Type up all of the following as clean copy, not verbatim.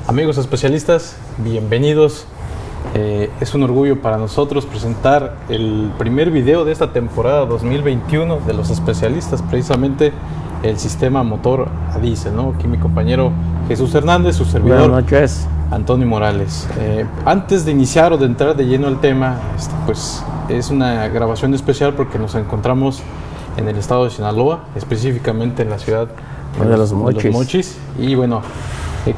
Amigos especialistas, bienvenidos. Es un orgullo para nosotros presentar el primer video de esta temporada 2021 de los especialistas, precisamente el sistema motor a diésel, ¿no? Aquí mi compañero Jesús Hernández, su servidor. Buenas noches. Antonio Morales. Antes de iniciar o de entrar de lleno al tema, pues es una grabación especial porque nos encontramos en el estado de Sinaloa, específicamente en la ciudad de Los Mochis. Y bueno,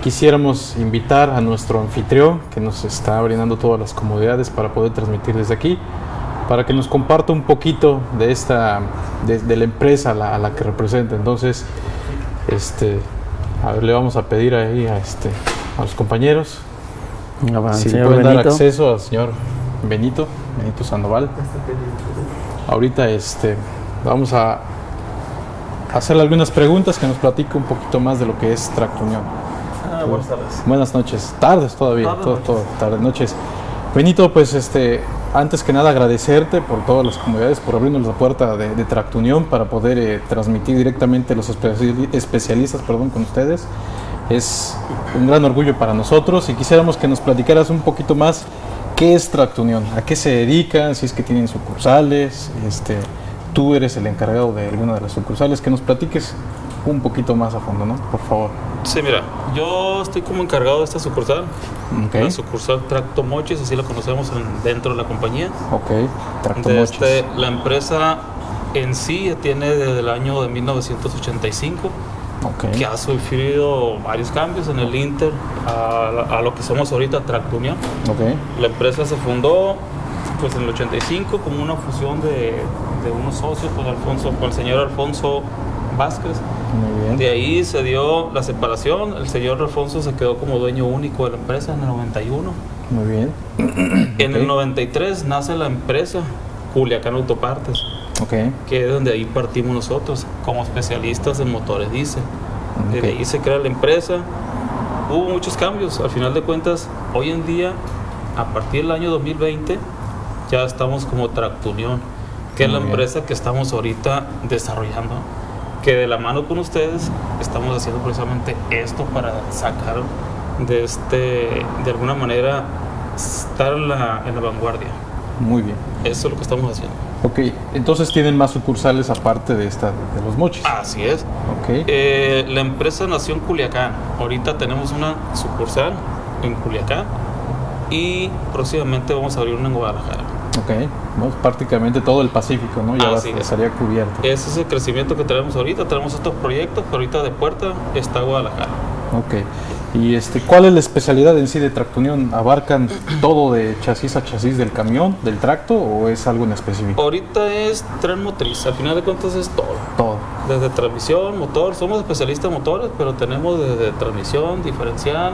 quisiéramos invitar a nuestro anfitrión que nos está brindando todas las comodidades para poder transmitir desde aquí, para que nos comparta un poquito de de la empresa a la que representa. Entonces, a ver, le vamos a pedir ahí a los compañeros si le pueden dar acceso al señor Benito Sandoval. Ahorita vamos a hacerle algunas preguntas, que nos platique un poquito más de lo que es Tractunión. Buenas tardes. Buenas noches. Tardes todavía. Tardes, noches. Benito, pues antes que nada agradecerte por todas las comodidades, por abrirnos la puerta de Tractunión para poder transmitir directamente los especialistas con ustedes. Es un gran orgullo para nosotros y quisiéramos que nos platicaras un poquito más qué es Tractunión, a qué se dedican, si es que tienen sucursales, tú eres el encargado de alguna de las sucursales, que nos platiques un poquito más a fondo, ¿no? Por favor. Sí, mira, yo estoy como encargado de esta sucursal, Okay. La sucursal Tracto Mochis, así la conocemos dentro de la compañía. Ok, Tracto Mochis. La empresa en sí ya tiene desde el año de 1985, Okay. que ha sufrido varios cambios en el Inter a lo que somos ahorita Tractunión. Okay. La empresa se fundó pues en el 85 como una fusión de unos socios con el señor Alfonso Vázquez. Muy bien. De ahí se dio la separación. El señor Alfonso se quedó como dueño único de la empresa en el 91. Muy bien. En el 93 nace la empresa Culiacán Autopartes, Okay. que es donde ahí partimos nosotros como especialistas en motores diésel. Okay. Desde ahí se crea la empresa. Hubo muchos cambios. Al final de cuentas, hoy en día, a partir del año 2020, ya estamos como Tractunión, que es la empresa que estamos ahorita desarrollando, que de la mano con ustedes estamos haciendo precisamente esto para sacar de alguna manera estar en la vanguardia. Muy bien. Eso es lo que estamos haciendo. Ok, entonces tienen más sucursales aparte de Los Mochis. Así es. Ok. La empresa nació en Culiacán. Ahorita tenemos una sucursal en Culiacán y próximamente vamos a abrir una en Guadalajara. Ok, bueno, prácticamente todo el Pacífico, ¿no? Ya estaría cubierto. Ese es el crecimiento que tenemos ahorita. Tenemos estos proyectos, pero ahorita de puerta está Guadalajara. Ok. ¿Y cuál es la especialidad en sí de Tractunión? ¿Abarcan todo de chasis a chasis del camión, del tracto, o es algo en específico? Ahorita es tren motriz, al final de cuentas es todo. Todo. Desde transmisión, motor, somos especialistas en motores, pero tenemos desde transmisión, diferencial,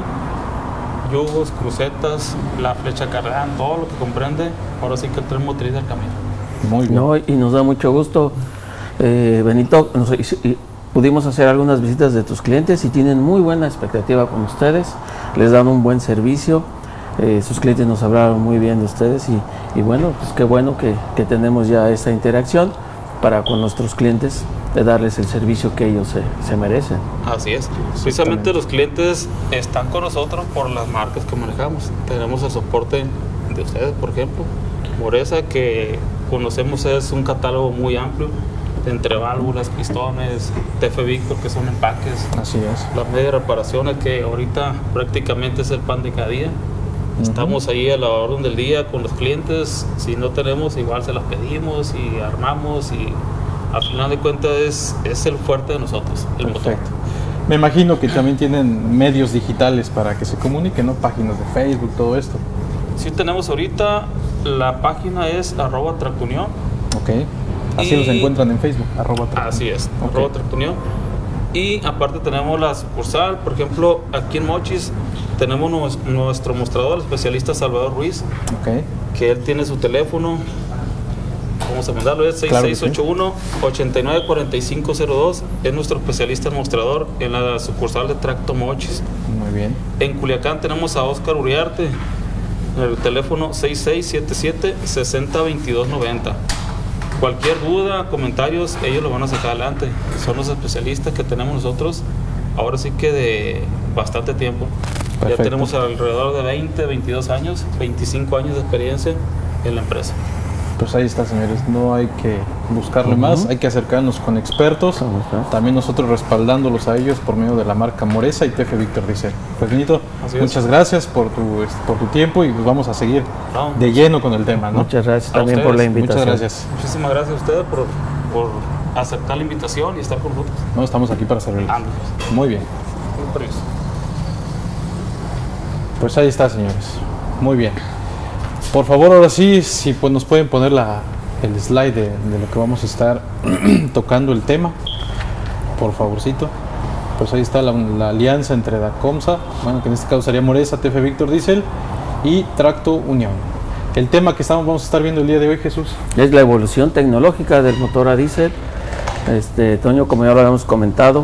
yugos, crucetas, la flecha cargada, todo lo que comprende, ahora sí que el tren motriz del camión. Muy bien. No, y nos da mucho gusto, Benito, pudimos hacer algunas visitas de tus clientes y tienen muy buena expectativa con ustedes, les dan un buen servicio, sus clientes nos hablaron muy bien de ustedes y bueno, pues qué bueno que tenemos ya esta interacción para con nuestros clientes de darles el servicio que ellos se merecen. Así es, precisamente los clientes están con nosotros por las marcas que manejamos, tenemos el soporte de ustedes, por ejemplo, Moresa, que conocemos es un catálogo muy amplio, entre válvulas, pistones, TF Victor, que son empaques. Así es. Las medias reparaciones, que ahorita prácticamente es el pan de cada día. Estamos ahí a la orden del día con los clientes. Si no tenemos, igual se las pedimos y armamos. Y al final de cuentas es el fuerte de nosotros, el motor. Me imagino que también tienen medios digitales para que se comuniquen, ¿no? Páginas de Facebook, todo esto. Sí, tenemos ahorita, la página es @Tractunión. Ok. Así los encuentran en Facebook, @Tractunión. Así es, @Tractunión. Y aparte tenemos la sucursal, por ejemplo, aquí en Mochis tenemos nuestro mostrador, el especialista Salvador Ruiz, que él tiene su teléfono, vamos a mandarlo, es 6681-894502, es nuestro especialista en mostrador en la sucursal de Tracto Mochis. Muy bien. En Culiacán tenemos a Oscar Uriarte, en el teléfono 6677-602290. Cualquier duda, comentarios, ellos lo van a sacar adelante. Son los especialistas que tenemos nosotros, ahora sí que de bastante tiempo. Perfecto. Ya tenemos alrededor de 20, 22 años, 25 años de experiencia en la empresa. Pues ahí está, señores, no hay que buscarle más, hay que acercarnos con expertos, también nosotros respaldándolos a ellos por medio de la marca Moresa y TF Victor Diesel. Pues Benito, muchas gracias por tu tiempo y pues vamos a seguir de lleno con el tema, ¿no? Muchas gracias también por la invitación. Muchas gracias. Muchísimas gracias a ustedes por aceptar la invitación y estar con nosotros. No, estamos aquí para servirles. Muy bien. Pues ahí está, señores. Muy bien. Por favor, ahora sí, si pues nos pueden poner el slide de lo que vamos a estar tocando el tema, por favorcito. Pues ahí está la alianza entre Dacomsa, bueno, que en este caso sería Moresa, TF Victor Diesel y Tracto Unión. El tema que vamos a estar viendo el día de hoy, Jesús, es la evolución tecnológica del motor a diésel. Toño, como ya lo habíamos comentado,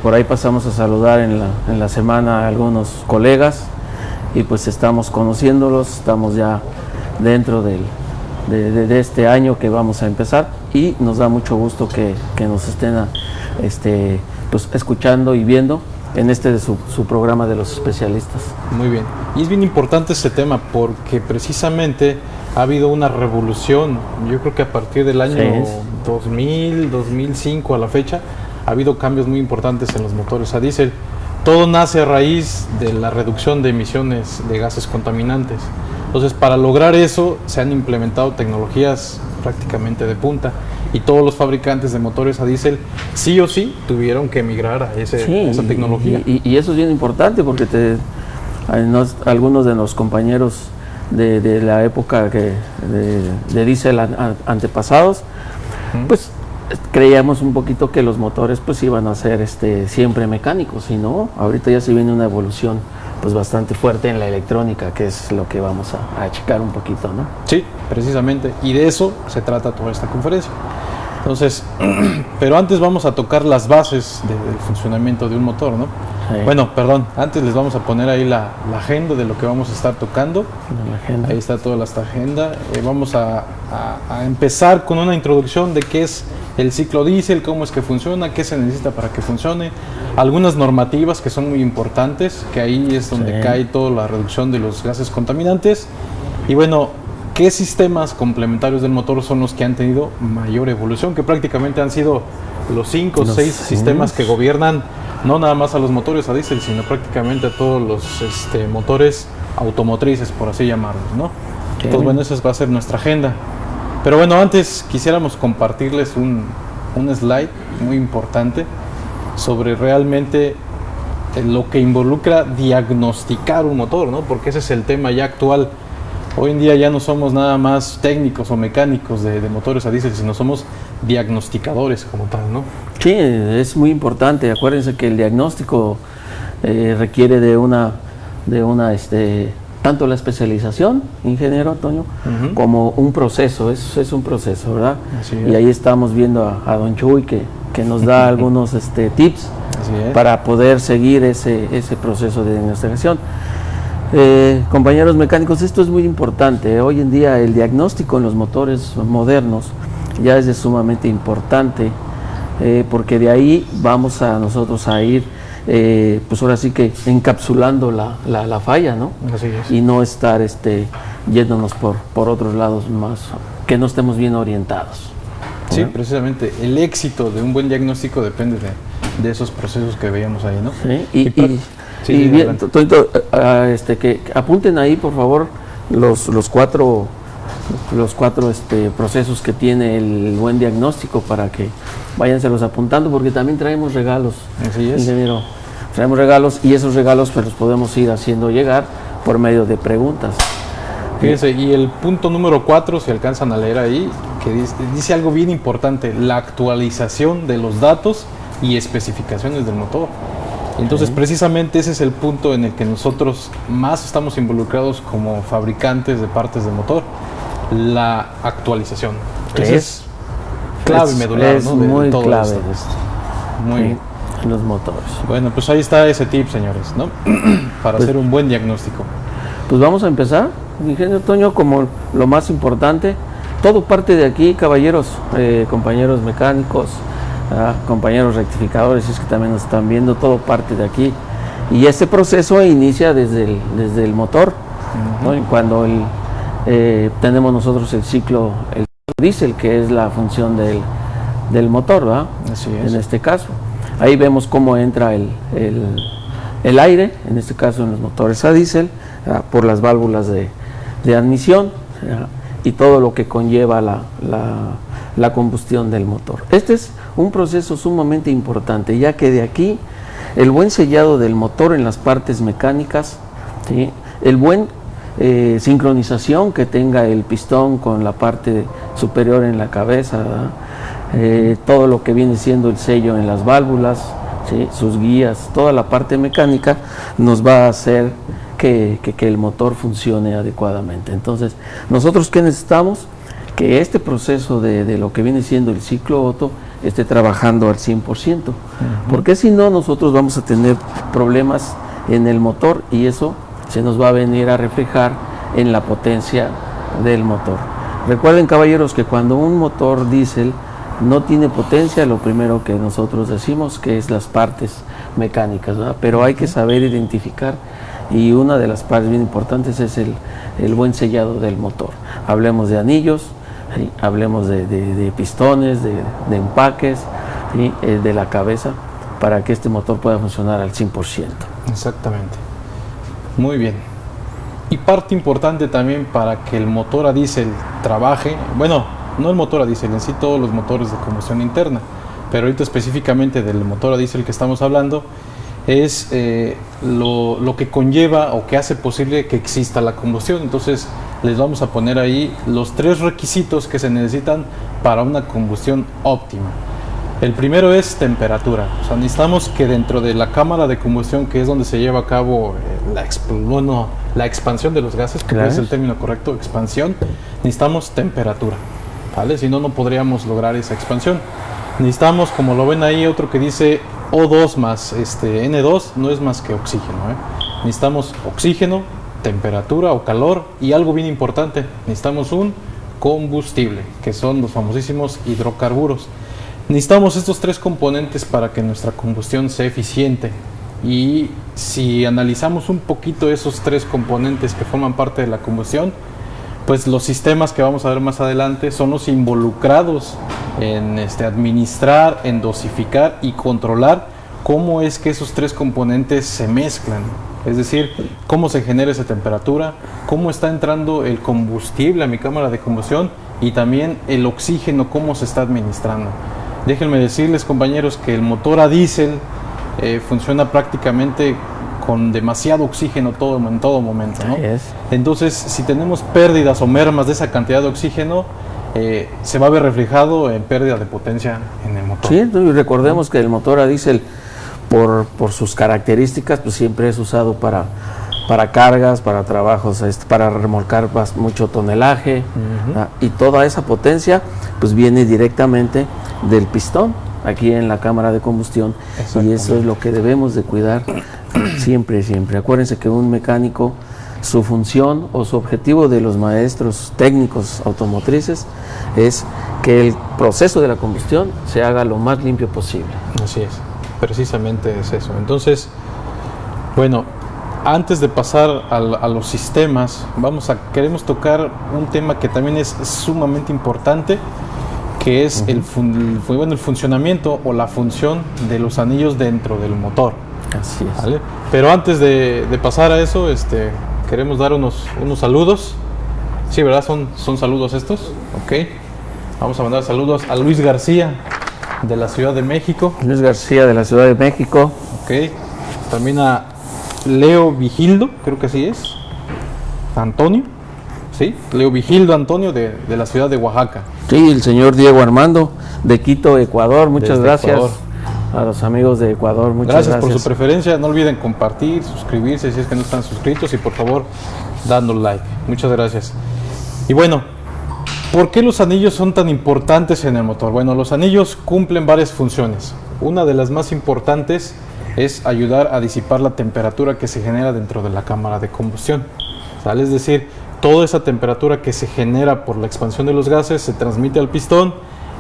por ahí pasamos a saludar en la semana a algunos colegas y pues estamos conociéndolos, estamos ya dentro de este año que vamos a empezar y nos da mucho gusto que nos estén pues, escuchando y viendo en su programa de los especialistas. Muy bien, y es bien importante este tema porque precisamente ha habido una revolución, yo creo que a partir del año 2000, 2005 a la fecha, ha habido cambios muy importantes en los motores a diésel. Todo nace a raíz de la reducción de emisiones de gases contaminantes. Entonces, para lograr eso, se han implementado tecnologías prácticamente de punta y todos los fabricantes de motores a diésel sí o sí tuvieron que migrar a esa tecnología. Y eso es bien importante porque algunos de los compañeros de la época de diésel antepasados, pues creíamos un poquito que los motores pues iban a ser siempre mecánicos y no, ahorita ya se viene una evolución pues bastante fuerte en la electrónica, que es lo que vamos a checar un poquito, ¿no? Sí, precisamente, y de eso se trata toda esta conferencia. Entonces, pero antes vamos a tocar las bases del funcionamiento de un motor, ¿no? Sí. Bueno, perdón, antes les vamos a poner ahí la agenda de lo que vamos a estar tocando. Ahí está toda esta agenda. Vamos a empezar con una introducción de qué es el ciclo diésel, cómo es que funciona, qué se necesita para que funcione, algunas normativas que son muy importantes, que ahí es donde cae toda la reducción de los gases contaminantes. Y bueno, ¿qué sistemas complementarios del motor son los que han tenido mayor evolución? Que prácticamente han sido los 5 o 6 sistemas que gobiernan no nada más a los motores a diésel, sino prácticamente a todos los motores automotrices, por así llamarlos, ¿no? Entonces, bueno, esa va a ser nuestra agenda. Pero bueno, antes quisiéramos compartirles un slide muy importante sobre realmente lo que involucra diagnosticar un motor, ¿no? Porque ese es el tema ya actual. Hoy en día ya no somos nada más técnicos o mecánicos de motores a diésel, sino somos diagnosticadores como tal, ¿no? Sí, es muy importante. Acuérdense que el diagnóstico requiere de una tanto la especialización, ingeniero Toño, como un proceso. Es un proceso, ¿verdad? Y ahí estamos viendo a don Chuy que nos da algunos tips para poder seguir ese proceso de diagnosticación. Compañeros mecánicos, esto es muy importante. Hoy en día el diagnóstico en los motores modernos ya es sumamente importante, porque de ahí vamos nosotros a ir, pues ahora sí que encapsulando la falla, ¿no? Así es. Y no estar yéndonos por otros lados más, que no estemos bien orientados. Sí, precisamente el éxito de un buen diagnóstico depende de esos procesos que veíamos ahí, ¿no? Sí, y bien, Toñito, que apunten ahí por favor los cuatro procesos que tiene el buen diagnóstico, para que váyanselos apuntando, porque también traemos regalos. Así es. Ingeniero, traemos regalos, y esos regalos pues los podemos ir haciendo llegar por medio de preguntas. Fíjense, y el punto número 4, si alcanzan a leer ahí, que dice algo bien importante: la actualización de los datos y especificaciones del motor. Entonces, precisamente ese es el punto en el que nosotros más estamos involucrados como fabricantes de partes de motor, la actualización. Es clave medular, es ¿no? muy todo clave esto. Muy en los motores. Bueno, pues ahí está ese tip, señores, ¿no? Para hacer un buen diagnóstico. Pues vamos a empezar, ingeniero Toño, como lo más importante. Todo parte de aquí, caballeros, compañeros mecánicos, compañeros rectificadores, es que también nos están viendo, todo parte de aquí. Y este proceso inicia desde el motor, ¿no? Y cuando tenemos nosotros el ciclo diésel, que es la función del motor, ¿verdad? Así es. En este caso, ahí vemos cómo entra el aire, en este caso en los motores a diésel, por las válvulas de admisión, y todo lo que conlleva la combustión del motor. Este es un proceso sumamente importante, ya que de aquí el buen sellado del motor en las partes mecánicas, ¿sí? El buen sincronización que tenga el pistón con la parte superior en la cabeza, todo lo que viene siendo el sello en las válvulas, ¿sí? Sus guías, toda la parte mecánica nos va a hacer que el motor funcione adecuadamente. Entonces, nosotros ¿qué necesitamos? Que este proceso de lo que viene siendo el ciclo Otto esté trabajando al 100%, porque si no, nosotros vamos a tener problemas en el motor, y eso se nos va a venir a reflejar en la potencia del motor. Recuerden, caballeros, que cuando un motor diésel no tiene potencia, lo primero que nosotros decimos que es las partes mecánicas, ¿verdad? Pero hay que saber identificar, y una de las partes bien importantes es el buen sellado del motor. Hablemos de anillos, ¿sí? Hablemos de pistones, de empaques, ¿sí? De la cabeza, para que este motor pueda funcionar al 100%. Exactamente. Muy bien. Y parte importante también para que el motor a diésel trabaje, bueno, no el motor a diésel, en sí todos los motores de combustión interna, pero ahorita específicamente del motor a diésel que estamos hablando, es lo que conlleva o que hace posible que exista la combustión. Entonces les vamos a poner ahí los 3 requisitos que se necesitan para una combustión óptima. El primero es temperatura. O sea, necesitamos que dentro de la cámara de combustión, que es donde se lleva a cabo la expansión de los gases, que es el término correcto, expansión, necesitamos temperatura, ¿vale? Si no, no podríamos lograr esa expansión. Necesitamos, como lo ven ahí, otro que dice O2 más N2, no es más que oxígeno, Necesitamos oxígeno, temperatura o calor, y algo bien importante, necesitamos un combustible, que son los famosísimos hidrocarburos. Necesitamos estos 3 componentes para que nuestra combustión sea eficiente. Y si analizamos un poquito esos 3 componentes que forman parte de la combustión, pues los sistemas que vamos a ver más adelante son los involucrados en administrar, en dosificar y controlar cómo es que esos tres componentes se mezclan. Es decir, cómo se genera esa temperatura, cómo está entrando el combustible a mi cámara de combustión y también el oxígeno, cómo se está administrando. Déjenme decirles, compañeros, que el motor a diésel funciona prácticamente con demasiado oxígeno en todo momento, ¿no? Entonces, si tenemos pérdidas o mermas de esa cantidad de oxígeno, se va a ver reflejado en pérdida de potencia en el motor. Sí, y recordemos que el motor a diésel, por sus características, pues siempre es usado para cargas, para trabajos, para remolcar mucho tonelaje, y toda esa potencia pues viene directamente del pistón aquí en la cámara de combustión, y eso es lo que debemos de cuidar siempre. Acuérdense que un mecánico, su función o su objetivo de los maestros técnicos automotrices es que el proceso de la combustión se haga lo más limpio posible. Así es, precisamente es eso. Entonces, bueno, antes de pasar a los sistemas, queremos tocar un tema que también es sumamente importante, que es el funcionamiento o la función de los anillos dentro del motor. Así es. ¿Vale? Pero antes de pasar a eso, queremos dar unos saludos. Sí, ¿verdad? Son saludos estos. Ok. Vamos a mandar saludos a Luis García, de la Ciudad de México. Luis García, de la Ciudad de México. Ok. También a Leo Vigildo, creo que así es. Antonio. Sí, Leo Vigildo Antonio, de la ciudad de Oaxaca. Sí, el señor Diego Armando, de Quito, Ecuador. Muchas Desde gracias. Ecuador. A los amigos de Ecuador, muchas gracias por su preferencia. No olviden compartir, suscribirse si es que no están suscritos, y por favor, dando like. Muchas gracias. Y bueno, ¿por qué los anillos son tan importantes en el motor? Bueno, los anillos cumplen varias funciones. Una de las más importantes es ayudar a disipar la temperatura que se genera dentro de la cámara de combustión. ¿Sale? Es decir, toda esa temperatura que se genera por la expansión de los gases se transmite al pistón.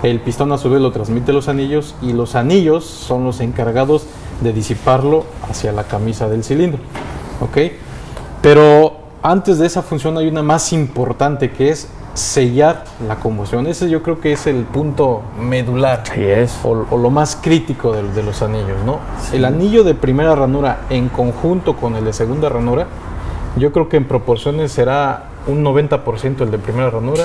El pistón a su vez lo transmite a los anillos, y los anillos son los encargados de disiparlo hacia la camisa del cilindro. ¿Ok? Pero antes de esa función hay una más importante, que es sellar la combustión. Ese yo creo que es el punto medular. Sí es. O lo más crítico de los anillos, ¿no? Sí. El anillo de primera ranura en conjunto con el de segunda ranura, yo creo que en proporciones será un 90% el de primera ranura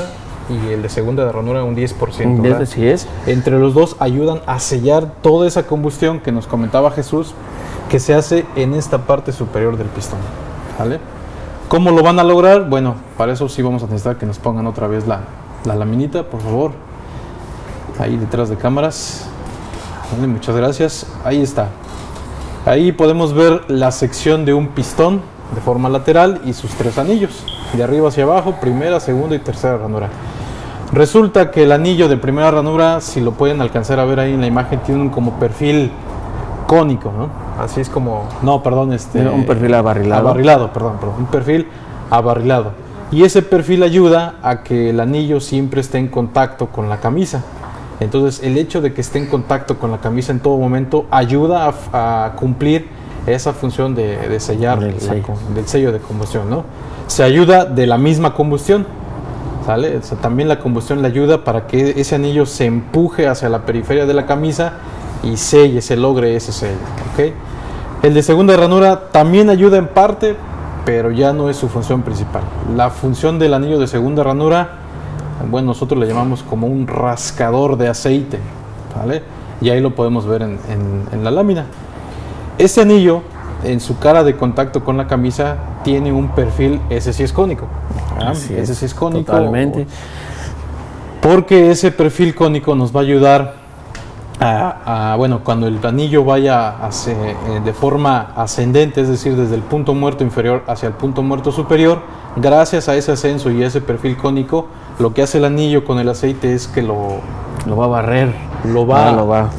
y el de segunda ranura un 10%. Así es. Entre los dos ayudan a sellar toda esa combustión que nos comentaba Jesús, que se hace en esta parte superior del pistón. ¿Vale? ¿Cómo lo van a lograr? Bueno, para eso sí vamos a necesitar que nos pongan otra vez la laminita, por favor. Ahí detrás de cámaras. Vale, muchas gracias. Ahí está. Ahí podemos ver la sección de un pistón de forma lateral y sus tres anillos, de arriba hacia abajo, primera, segunda y tercera ranura. Resulta que el anillo de primera ranura, si lo pueden alcanzar a ver ahí en la imagen, tiene un como perfil cónico, ¿no? Así es como, no, perdón, un perfil abarrilado. Un perfil abarrilado. Y ese perfil ayuda a que el anillo siempre esté en contacto con la camisa. Entonces, el hecho de que esté en contacto con la camisa en todo momento ayuda a cumplir esa función de sellar del sello de combustión, ¿no? Se ayuda de la misma combustión, ¿sale? O sea, también la combustión le ayuda para que ese anillo se empuje hacia la periferia de la camisa y se logre ese sello, ¿ok? El de segunda ranura también ayuda en parte, pero ya no es su función principal. La función del anillo de segunda ranura, bueno, nosotros le llamamos como un rascador de aceite, ¿vale? Y ahí lo podemos ver en la lámina. Este anillo, en su cara de contacto con la camisa, tiene un perfil, ese sí es cónico. Ese sí es cónico. Totalmente. Porque ese perfil cónico nos va a ayudar bueno, cuando el anillo vaya de forma ascendente, es decir, desde el punto muerto inferior hacia el punto muerto superior, gracias a ese ascenso y a ese perfil cónico, lo que hace el anillo con el aceite es que lo va a barrer.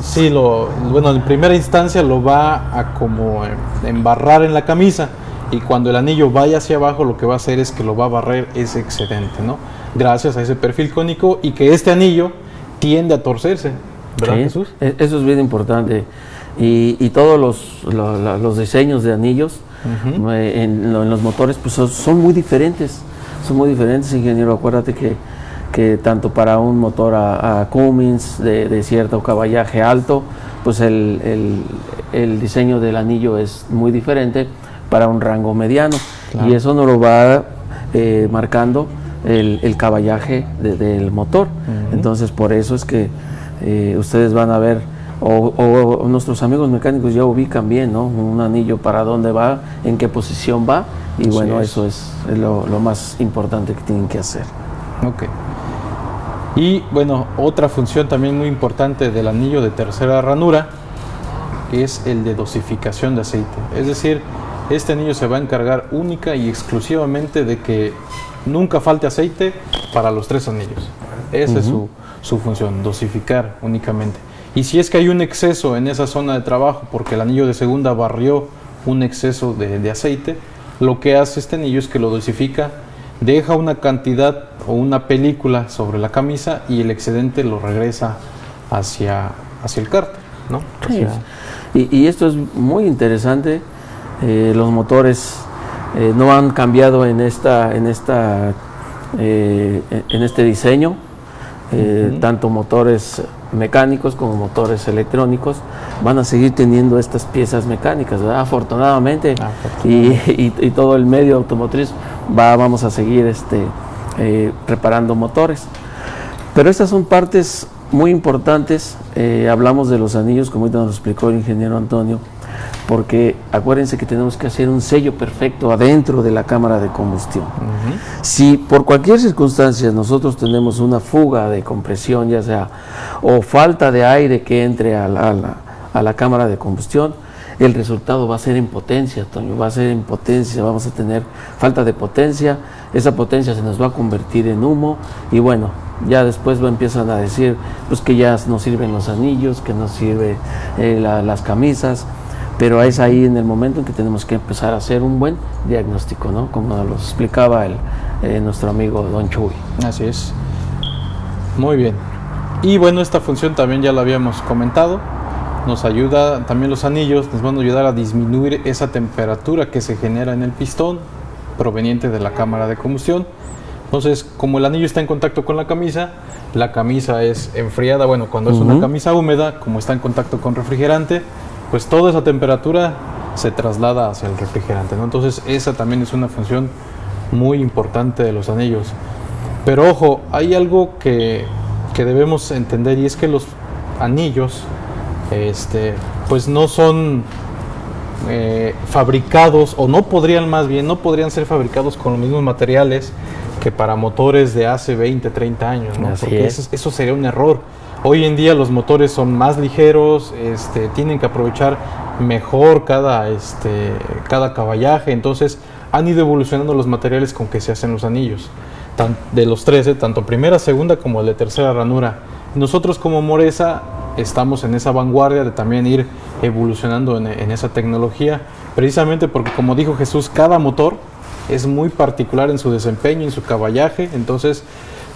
Sí, bueno, en primera instancia lo va a como embarrar en la camisa, y cuando el anillo vaya hacia abajo, lo que va a hacer es que lo va a barrer ese excedente, ¿no? Gracias a ese perfil cónico, y que este anillo tiende a torcerse, ¿verdad, sí, Jesús? Eso es bien importante. Y todos los diseños de anillos en los motores pues son muy diferentes. Son muy diferentes, ingeniero. Acuérdate que que tanto para un motor a Cummins de cierto caballaje alto, pues el diseño del anillo es muy diferente para un rango mediano. Claro. Y eso nos lo va marcando el caballaje del motor. Entonces por eso es que ustedes van a ver, o nuestros amigos mecánicos ya ubican bien, ¿no? Un anillo para dónde va, en qué posición va, y bueno, eso es lo más importante que tienen que hacer. Ok. Y bueno, otra función también muy importante del anillo de tercera ranura es el de dosificación de aceite. Es decir, este anillo se va a encargar única y exclusivamente de que nunca falte aceite para los 3 anillos. Esa es su función, dosificar únicamente. Y si es que hay un exceso en esa zona de trabajo, porque el anillo de segunda barrió un exceso de aceite, lo que hace este anillo es que lo dosifica, deja una cantidad o una película sobre la camisa y el excedente lo regresa hacia el cárter, ¿no? Sí. Y esto es muy interesante. Los motores no han cambiado en este diseño. Tanto motores mecánicos como motores electrónicos van a seguir teniendo estas piezas mecánicas, ¿verdad? Afortunadamente. Y todo el medio automotriz vamos a seguir reparando motores, pero estas son partes muy importantes. Hablamos de los anillos, como ahorita nos explicó el ingeniero Antonio, porque acuérdense que tenemos que hacer un sello perfecto adentro de la cámara de combustión. Si por cualquier circunstancia nosotros tenemos una fuga de compresión, ya sea o falta de aire que entre a la cámara de combustión, el resultado va a ser impotencia, Toño, va a ser impotencia, vamos a tener falta de potencia, esa potencia se nos va a convertir en humo, y bueno, ya después empiezan a decir pues que ya no sirven los anillos, que no sirve las camisas, pero es ahí en el momento en que tenemos que empezar a hacer un buen diagnóstico, ¿no? Como nos lo explicaba nuestro amigo Don Chuy. Así es. Muy bien. Y bueno, esta función también ya la habíamos comentado. Nos ayuda, también los anillos nos van a ayudar a disminuir esa temperatura que se genera en el pistón proveniente de la cámara de combustión. Entonces, como el anillo está en contacto con la camisa es enfriada. Bueno, cuando es una camisa húmeda, como está en contacto con refrigerante, pues toda esa temperatura se traslada hacia el refrigerante, ¿no? Entonces, esa también es una función muy importante de los anillos. Pero ojo, hay algo que debemos entender, y es que los anillos pues no son fabricados, o no podrían ser fabricados con los mismos materiales que para motores de hace 20, 30 años, ¿no? Porque eso sería un error. Hoy en día los motores son más ligeros, tienen que aprovechar mejor cada caballaje, entonces han ido evolucionando los materiales con que se hacen los anillos, de los 13, tanto primera, segunda como el de tercera ranura. Nosotros como Moresa estamos en esa vanguardia de también ir evolucionando en esa tecnología, precisamente porque, como dijo Jesús, cada motor es muy particular en su desempeño, en su caballaje, entonces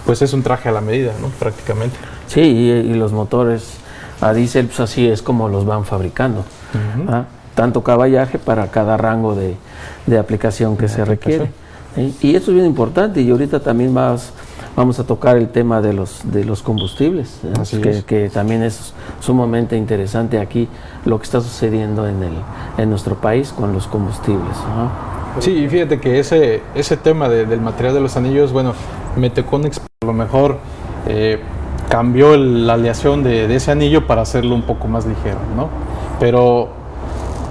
pues es un traje a la medida, ¿no? Prácticamente. Sí, y los motores a diésel, pues así es como los van fabricando. Tanto caballaje para cada rango de aplicación que se requiere. Y eso es bien importante, y ahorita también vamos a tocar el tema de los combustibles, que también es sumamente interesante aquí lo que está sucediendo en nuestro país con los combustibles, ¿no? Sí, y fíjate que ese tema del material de los anillos, bueno, me tocó a lo mejor cambió la aleación de ese anillo para hacerlo un poco más ligero, ¿no? Pero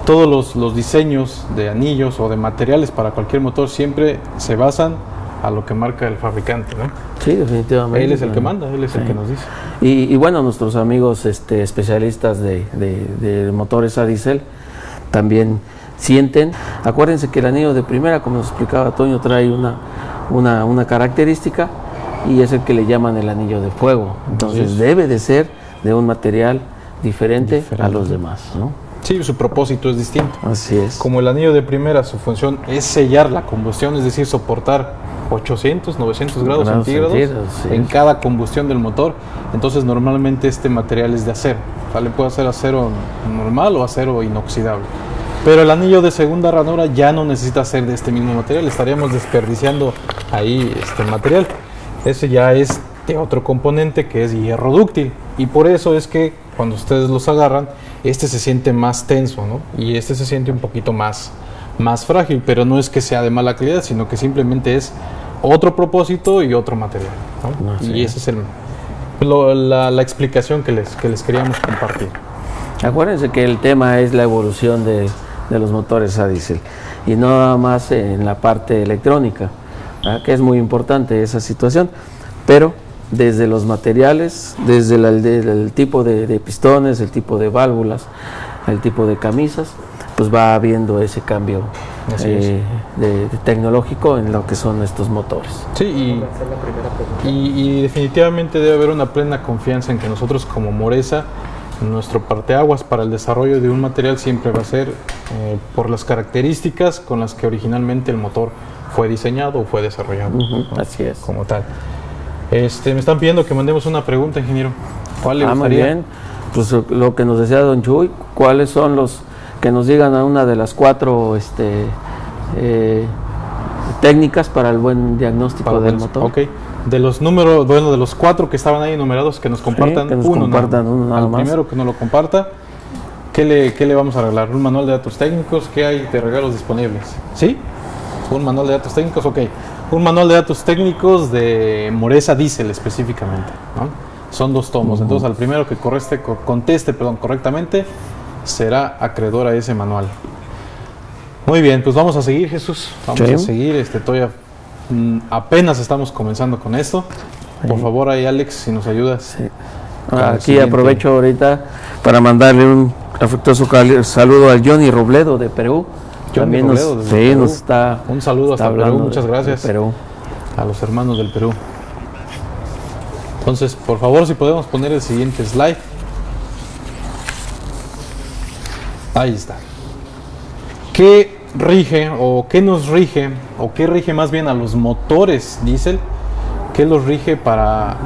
todos los diseños de anillos o de materiales para cualquier motor siempre se basan a lo que marca el fabricante, ¿no? Sí, definitivamente. Él es el que manda, él es el que nos dice. Y bueno, nuestros amigos especialistas de motores a diésel también sienten. Acuérdense que el anillo de primera, como nos explicaba Toño, trae una característica, y es el que le llaman el anillo de fuego. Entonces debe de ser de un material diferente a los demás, ¿no? Sí, su propósito es distinto. Así es. Como el anillo de primera, su función es sellar la combustión, es decir, soportar 800, 900 grados centígrados en cada combustión del motor. Entonces normalmente este material es de acero, ¿vale? Puede ser acero normal o acero inoxidable. Pero el anillo de segunda ranura ya no necesita ser de este mismo material, estaríamos desperdiciando ahí este material. Ese ya es de otro componente que es hierro dúctil, y por eso es que cuando ustedes los agarran, este se siente más tenso, ¿no? Y este se siente un poquito más frágil, pero no es que sea de mala calidad, sino que simplemente es otro propósito y otro material, ¿no? Sí. Y esa es la explicación que les queríamos compartir. Acuérdense que el tema es la evolución de los motores a diésel y no nada más en la parte electrónica, ¿verdad? Que es muy importante esa situación, pero desde los materiales, desde el tipo de pistones, el tipo de válvulas, el tipo de camisas, pues va habiendo ese cambio de tecnológico en lo que son estos motores. Sí, y definitivamente debe haber una plena confianza en que nosotros como Moresa, nuestro parteaguas para el desarrollo de un material siempre va a ser por las características con las que originalmente el motor fue diseñado o fue desarrollado, ¿no? Así es. Como tal. Me están pidiendo que mandemos una pregunta, ingeniero. ¿Cuál le gustaría? Muy bien. Pues lo que nos decía don Chuy, ¿cuáles son los que nos digan a una de las 4 técnicas para el buen diagnóstico del motor? Ok. De los números, bueno, de los 4 que estaban ahí enumerados, que nos compartan, que nos uno nada al más. primero que nos lo comparta. ¿Qué le vamos a regalar? ¿Un manual de datos técnicos? ¿Qué hay de regalos disponibles? ¿Sí? ¿Un manual de datos técnicos? Ok. Un manual de datos técnicos de Moresa Diesel específicamente, ¿no? Son 2 tomos. Entonces, al primero que conteste correctamente, será acreedor a ese manual. Muy bien, pues vamos a seguir, Jesús. Vamos a seguir. Todavía apenas estamos comenzando con esto. Por favor, ahí Alex, si nos ayudas. Sí. Aquí aprovecho ahorita para mandarle un afectuoso saludo al Johnny Robledo de Perú. También nos está un saludo hasta Perú, muchas gracias Perú. A los hermanos del Perú. Entonces, por favor, si podemos poner el siguiente slide. Ahí está. ¿Qué rige o qué nos rige o qué rige más bien a los motores diésel? ¿Qué los rige para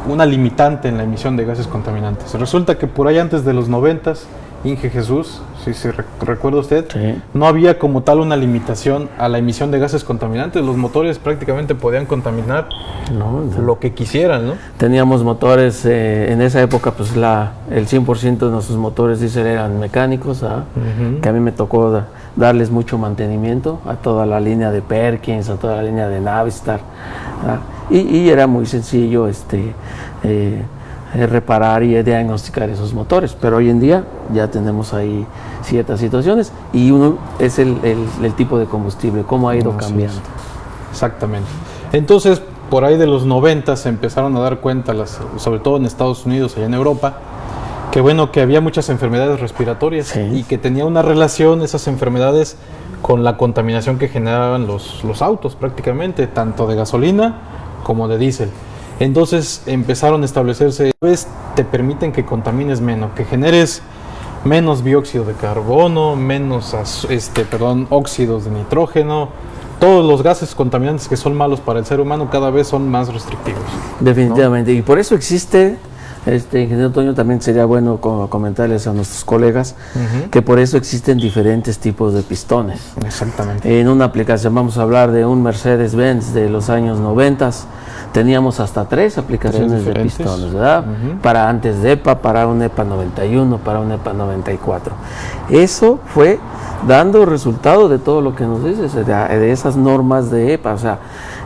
una limitante en la emisión de gases contaminantes? Resulta que por ahí antes de los 90s, Inge Jesús, si se recuerda usted, no había como tal una limitación a la emisión de gases contaminantes. Los motores prácticamente podían contaminar lo que quisieran, ¿no? Teníamos motores, en esa época pues el 100% de nuestros motores diésel eran mecánicos, que a mí me tocó darles mucho mantenimiento a toda la línea de Perkins, a toda la línea de Navistar, y era muy sencillo reparar y diagnosticar esos motores, pero hoy en día ya tenemos ahí ciertas situaciones y uno es el tipo de combustible, cómo ha ido cambiando. Exactamente. Entonces, por ahí de los 90 se empezaron a dar cuenta, sobre todo en Estados Unidos y en Europa, que había muchas enfermedades respiratorias y que tenía una relación esas enfermedades con la contaminación que generaban los autos prácticamente, tanto de gasolina como de diésel. Entonces empezaron a establecerse, te permiten que contamines menos, que generes menos dióxido de carbono, menos óxidos de nitrógeno. Todos los gases contaminantes que son malos para el ser humano cada vez son más restrictivos. Definitivamente, ¿no? Y por eso existe, ingeniero Toño, también sería bueno comentarles a nuestros colegas que por eso existen diferentes tipos de pistones. Exactamente. En una aplicación, vamos a hablar de un Mercedes-Benz de los años 90, teníamos hasta 3 aplicaciones de pistones, ¿verdad? Para antes de EPA, para un EPA 91, para un EPA 94. Eso fue dando resultado de todo lo que nos dices, de esas normas de EPA. O sea,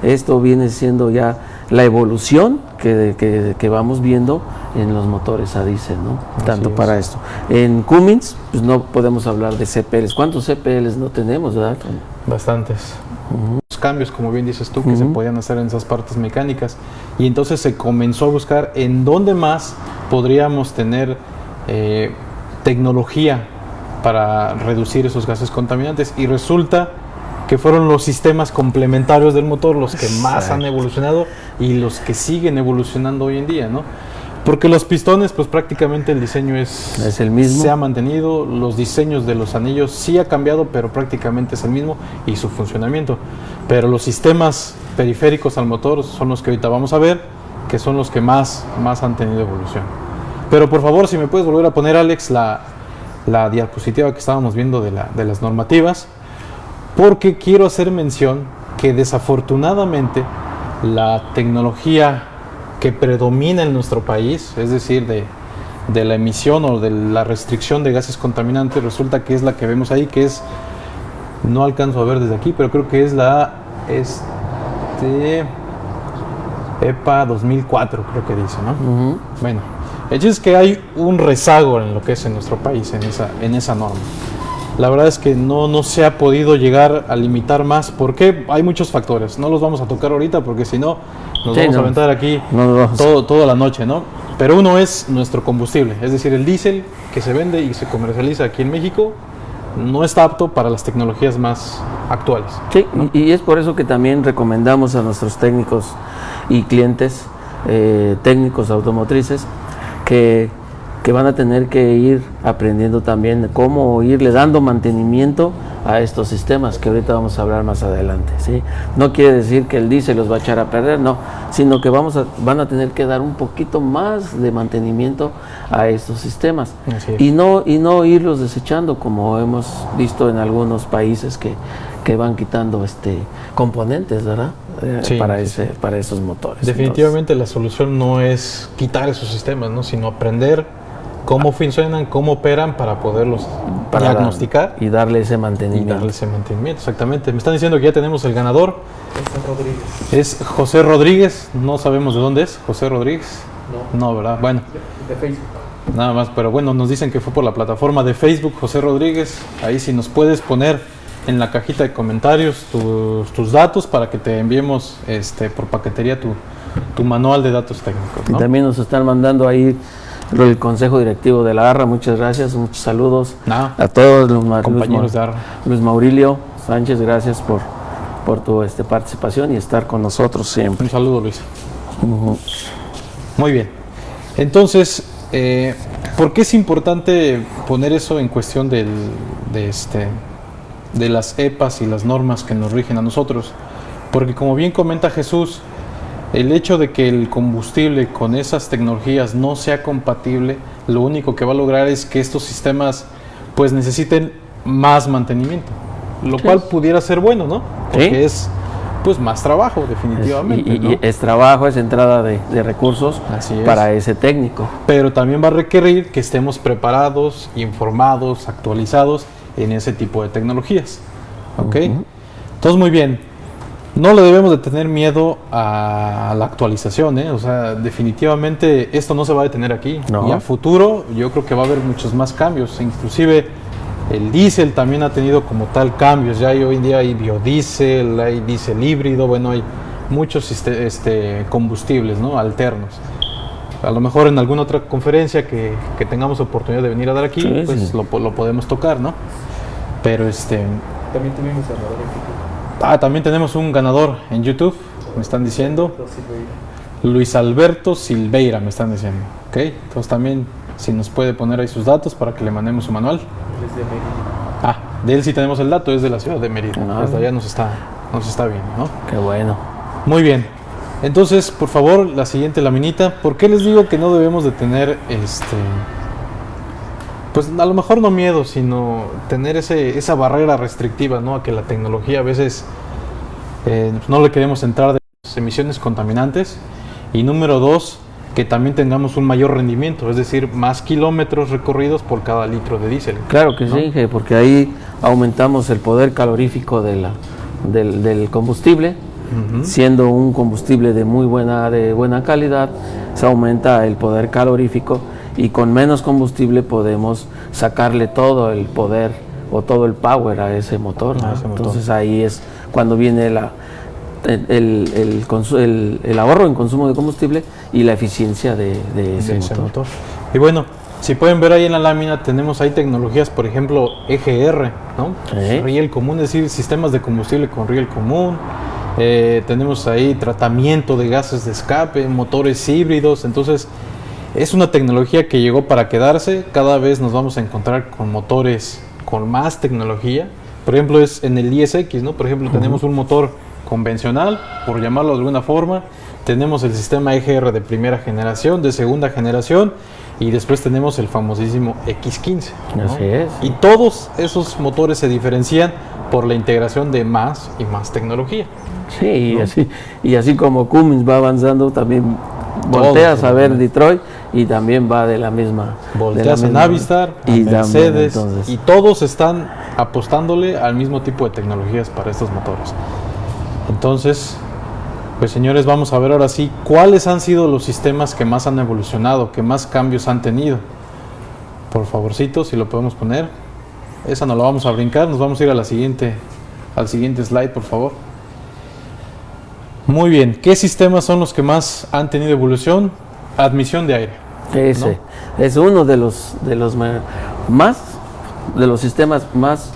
esto viene siendo ya la evolución que vamos viendo en los motores a diésel, ¿no? Tanto para esto. En Cummins, pues no podemos hablar de CPLs. ¿Cuántos CPLs no tenemos, verdad? Bastantes. Los cambios, como bien dices tú, que se podían hacer en esas partes mecánicas. Y entonces se comenzó a buscar en dónde más podríamos tener tecnología para reducir esos gases contaminantes. Y resulta que fueron los sistemas complementarios del motor los que más han evolucionado y los que siguen evolucionando hoy en día, ¿no? Porque los pistones, pues prácticamente el diseño es el mismo. Se ha mantenido, los diseños de los anillos sí ha cambiado, pero prácticamente es el mismo y su funcionamiento. Pero los sistemas periféricos al motor son los que ahorita vamos a ver, que son los que más han tenido evolución. Pero por favor, si me puedes volver a poner, Alex, la diapositiva que estábamos viendo de las normativas, porque quiero hacer mención que desafortunadamente la tecnología que predomina en nuestro país, es decir, de la emisión o de la restricción de gases contaminantes, resulta que es la que vemos ahí, que es, no alcanzo a ver desde aquí, pero creo que es la EPA 2004, creo que dice, ¿no? Bueno, el hecho es que hay un rezago en lo que es en nuestro país, en esa norma. La verdad es que no se ha podido llegar a limitar más, porque hay muchos factores. No los vamos a tocar ahorita, porque si no, nos vamos a aventar aquí toda la noche, ¿no? Pero uno es nuestro combustible, es decir, el diésel que se vende y se comercializa aquí en México no está apto para las tecnologías más actuales. Sí, ¿no? Y es por eso que también recomendamos a nuestros técnicos y clientes, técnicos automotrices, que van a tener que ir aprendiendo también cómo irle dando mantenimiento a estos sistemas, que ahorita vamos a hablar más adelante, ¿sí? No quiere decir que el diésel los va a echar a perder, no, sino que van a tener que dar un poquito más de mantenimiento a estos sistemas y no irlos desechando, como hemos visto en algunos países que van quitando componentes, ¿verdad? Para esos motores. Definitivamente la solución no es quitar esos sistemas, ¿no? Sino aprender cómo funcionan, cómo operan para poderlos diagnosticar y darle ese mantenimiento. Exactamente. Me están diciendo que ya tenemos el ganador. Es José Rodríguez. No sabemos de dónde es. José Rodríguez. No, ¿verdad? Bueno. De Facebook. Nada más, pero bueno, nos dicen que fue por la plataforma de Facebook, José Rodríguez. Ahí si nos puedes poner en la cajita de comentarios tus datos para que te enviemos por paquetería tu manual de datos técnicos, ¿no? Y también nos están mandando ahí el Consejo Directivo de la ARRA. Muchas gracias, muchos saludos a todos los compañeros de ARRA. Luis Maurilio Sánchez, gracias por tu participación y estar con nosotros siempre. Un saludo, Luis. Muy bien. Entonces, ¿por qué es importante poner eso en cuestión de las EPAs y las normas que nos rigen a nosotros? Porque como bien comenta Jesús, el hecho de que el combustible con esas tecnologías no sea compatible, lo único que va a lograr es que estos sistemas pues necesiten más mantenimiento, lo cual pudiera ser bueno, ¿no? Porque es pues más trabajo, definitivamente. Y es trabajo, es entrada de recursos para ese técnico. Pero también va a requerir que estemos preparados, informados, actualizados en ese tipo de tecnologías. ¿Ok? Entonces, muy bien. No le debemos de tener miedo a la actualización, ¿eh? O sea, definitivamente esto no se va a detener aquí. Y a futuro yo creo que va a haber muchos más cambios. Inclusive el diésel también ha tenido como tal cambios. Ya hoy en día hay biodiesel, hay diésel híbrido, bueno, hay muchos combustibles, ¿no? Alternos. A lo mejor en alguna otra conferencia que tengamos oportunidad de venir a dar aquí, lo podemos tocar, ¿no? Pero También tuvimos ganador en YouTube. También tenemos un ganador en YouTube, me están diciendo. Luis Alberto Silveira, me están diciendo. Ok, entonces también si nos puede poner ahí sus datos para que le mandemos su manual. Desde Mérida. De él sí tenemos el dato, es de la ciudad de Mérida. Desde allá nos está viendo, ¿no? Qué bueno. Muy bien. Entonces, por favor, la siguiente laminita. ¿Por qué les digo que no debemos de tener pues a lo mejor no miedo, sino tener esa barrera restrictiva, ¿no? A que la tecnología a veces no le queremos entrar de las emisiones contaminantes. Y número 2, que también tengamos un mayor rendimiento, es decir, más kilómetros recorridos por cada litro de diésel. Claro que sí, porque ahí aumentamos el poder calorífico del combustible. Siendo un combustible de buena calidad, se aumenta el poder calorífico y con menos combustible podemos sacarle todo el poder o todo el power a ese motor, ¿no? Entonces ahí es cuando viene el ahorro en consumo de combustible y la eficiencia de ese motor. Y bueno, si pueden ver ahí en la lámina, tenemos ahí tecnologías, por ejemplo, EGR, ¿no? Riel común, es decir, sistemas de combustible con riel común. Tenemos ahí tratamiento de gases de escape, motores híbridos. Entonces es una tecnología que llegó para quedarse. Cada vez nos vamos a encontrar con motores con más tecnología. Por ejemplo, es en el ISX, ¿no? Por ejemplo, tenemos un motor convencional, por llamarlo de alguna forma. Tenemos el sistema EGR de primera generación, de segunda generación, y después tenemos el famosísimo X15, ¿no? Así es. Y todos esos motores se diferencian por la integración de más y más tecnología. Sí, ¿no? y así como Cummins va avanzando, también volteas a ver Detroit y también va de la misma. Volteas a Navistar, a Mercedes, y todos están apostándole al mismo tipo de tecnologías para estos motores. Entonces, pues señores, vamos a ver ahora sí cuáles han sido los sistemas que más han evolucionado, que más cambios han tenido. Por favorcito, si lo podemos poner. Esa no la vamos a brincar, nos vamos a ir a al siguiente slide, por favor. Muy bien, ¿qué sistemas son los que más han tenido evolución? Admisión de aire. Ese, ¿no? Es uno de los sistemas más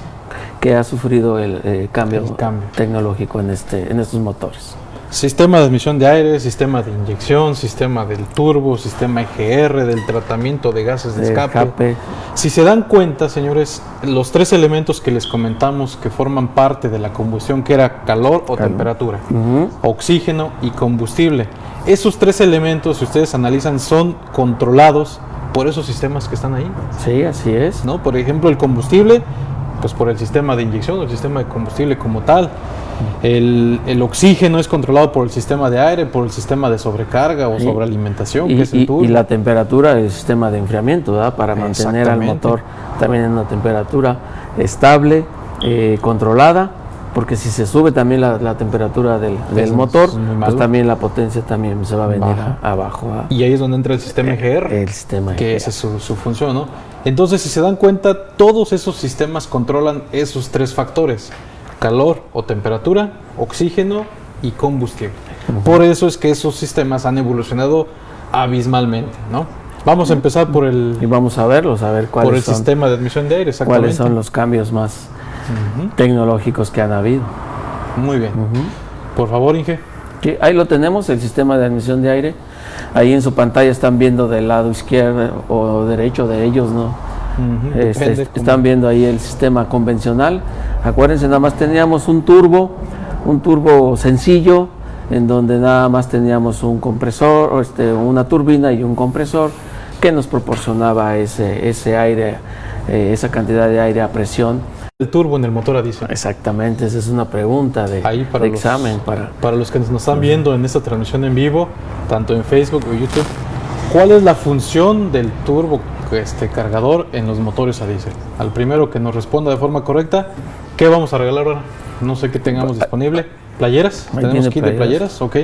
que ha sufrido el cambio tecnológico en estos motores. Sistema de admisión de aire, sistema de inyección, sistema del turbo, sistema EGR, del tratamiento de gases de escape. Si se dan cuenta, señores, los tres elementos que les comentamos que forman parte de la combustión, que era calor o temperatura, oxígeno y combustible. Esos tres elementos, si ustedes analizan, son controlados por esos sistemas que están ahí. Sí, así es. ¿No? Por ejemplo, el combustible, pues por el sistema de inyección, el sistema de combustible como tal. El oxígeno es controlado por el sistema de aire, por el sistema de sobrecarga o sobrealimentación, que es el turbo. Y la temperatura, el sistema de enfriamiento, ¿verdad? Para mantener al motor también en una temperatura estable, controlada, porque si se sube también la temperatura del motor, pues también la potencia también se va a venir abajo. Y ahí es donde entra el sistema EGR, el sistema que EGR. esa es su función, ¿no? Entonces, si se dan cuenta, todos esos sistemas controlan esos tres factores: calor o temperatura, oxígeno y combustible. Por eso es que esos sistemas han evolucionado abismalmente, ¿no? Vamos a empezar por el... Y vamos a verlos, a ver cuáles son, sistema de admisión de aire, exactamente. Cuáles son los cambios más tecnológicos que han habido. Muy bien. Por favor, Inge. Sí, ahí lo tenemos, el sistema de admisión de aire. Ahí en su pantalla están viendo del lado izquierdo o derecho de ellos, ¿no? Están viendo ahí el sistema convencional. Acuérdense, nada más teníamos un turbo sencillo, en donde nada más teníamos un compresor, una turbina y un compresor que nos proporcionaba ese aire, esa cantidad de aire a presión. El turbo en el motor a diésel. Exactamente, esa es una pregunta de examen. Para los que nos están viendo en esta transmisión en vivo, tanto en Facebook o YouTube, ¿cuál es la función del turbo cargador en los motores a diésel? Al primero que nos responda de forma correcta, ¿qué vamos a regalar ahora? No sé qué tengamos disponible. ¿Playeras? ¿Tenemos kit de playeras? Ok,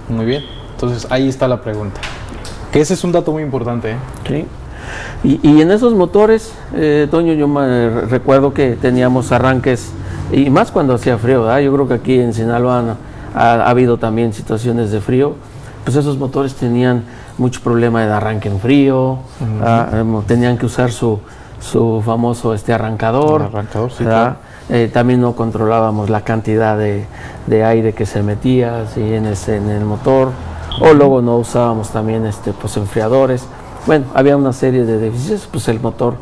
muy bien. Entonces ahí está la pregunta. Que ese es un dato muy importante, ¿eh? Sí. Y en esos motores, Toño, yo me recuerdo que teníamos arranques, y más cuando hacía frío, ¿verdad? Yo creo que aquí en Sinaloa ha habido también situaciones de frío. Pues esos motores tenían mucho problema de arranque en frío, tenían que usar su famoso arrancador. El arrancador, sí, claro. También no controlábamos la cantidad de aire que se metía en el motor, o luego no usábamos también enfriadores. Bueno, había una serie de deficiencias, pues el motor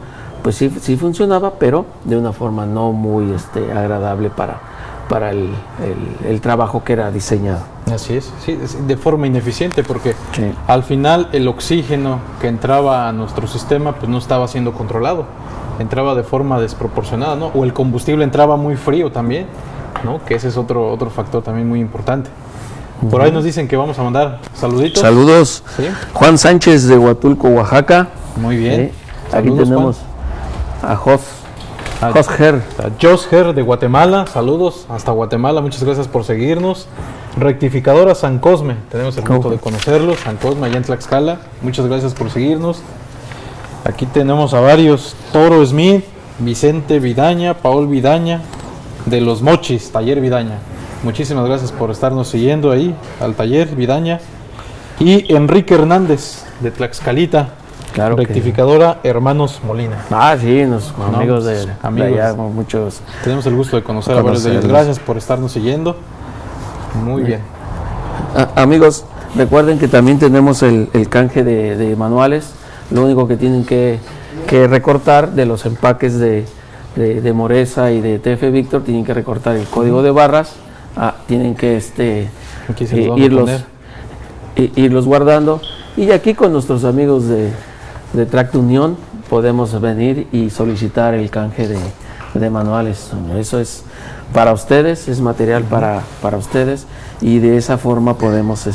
pues sí funcionaba, pero de una forma no muy agradable para el trabajo que era diseñado. Así es, sí, de forma ineficiente, porque al final el oxígeno que entraba a nuestro sistema pues no estaba siendo controlado, entraba de forma desproporcionada, ¿no? O el combustible entraba muy frío también, ¿no? Que ese es otro factor también muy importante. Por ahí nos dicen que vamos a mandar saluditos. Saludos. ¿Sí? Juan Sánchez de Huatulco, Oaxaca. Muy bien. Aquí tenemos Juan. A Jos Ger de Guatemala. Saludos hasta Guatemala. Muchas gracias por seguirnos. Rectificadora San Cosme. Tenemos el gusto de conocerlos. San Cosme, allá en Tlaxcala. Muchas gracias por seguirnos. Aquí tenemos a varios. Toro Smith, Vicente Vidaña, Paul Vidaña, de Los Mochis, Taller Vidaña. Muchísimas gracias por estarnos siguiendo ahí al Taller Vidaña. Y Enrique Hernández de Tlaxcalita, claro, rectificadora Hermanos Molina. Sí, amigos de allá, muchos. Tenemos el gusto de conocer a varios de ellos. Gracias por estarnos siguiendo. Muy bien. Amigos, recuerden que también tenemos el canje de manuales. Lo único que tienen que recortar de los empaques de Moresa y de TF Victor, tienen que recortar el código de barras. Tienen que irlos guardando, y aquí con nuestros amigos de Tracto Unión podemos venir y solicitar el canje de manuales. Eso es para ustedes, es material para ustedes, y de esa forma podemos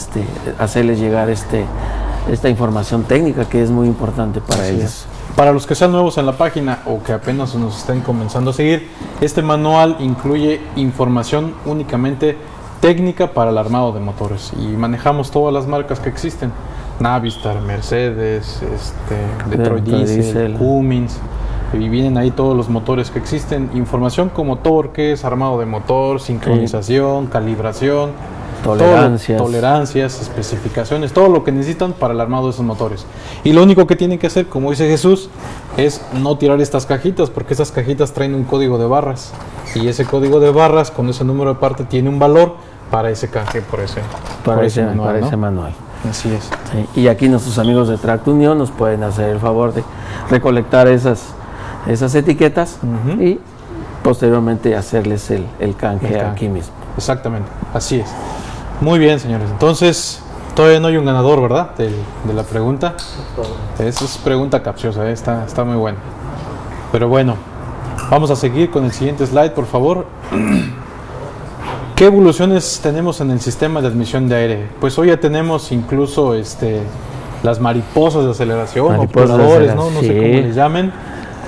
hacerles llegar esta información técnica que es muy importante para Así ellos. es. Para los que sean nuevos en la página o que apenas nos estén comenzando a seguir, este manual incluye información únicamente técnica para el armado de motores y manejamos todas las marcas que existen: Navistar, Mercedes, Detroit Diesel, Cummins, y vienen ahí todos los motores que existen, información como torques, armado de motor, sincronización, calibración, tolerancias, especificaciones, todo lo que necesitan para el armado de esos motores. Y lo único que tienen que hacer, como dice Jesús, es no tirar estas cajitas, porque estas cajitas traen un código de barras, y ese código de barras con ese número de parte tiene un valor para ese canje, por ese manual. Así es. Sí, y aquí nuestros amigos de Tract Union nos pueden hacer el favor de recolectar esas etiquetas y posteriormente hacerles el canje aquí mismo. Exactamente, así es. Muy bien, señores. Entonces, todavía no hay un ganador, ¿verdad? De la pregunta. Esa es pregunta capciosa, está muy buena. Pero bueno, vamos a seguir con el siguiente slide, por favor. ¿Qué evoluciones tenemos en el sistema de admisión de aire? Pues hoy ya tenemos incluso las mariposas de aceleración, obturadores, ¿no? No sé cómo les llamen,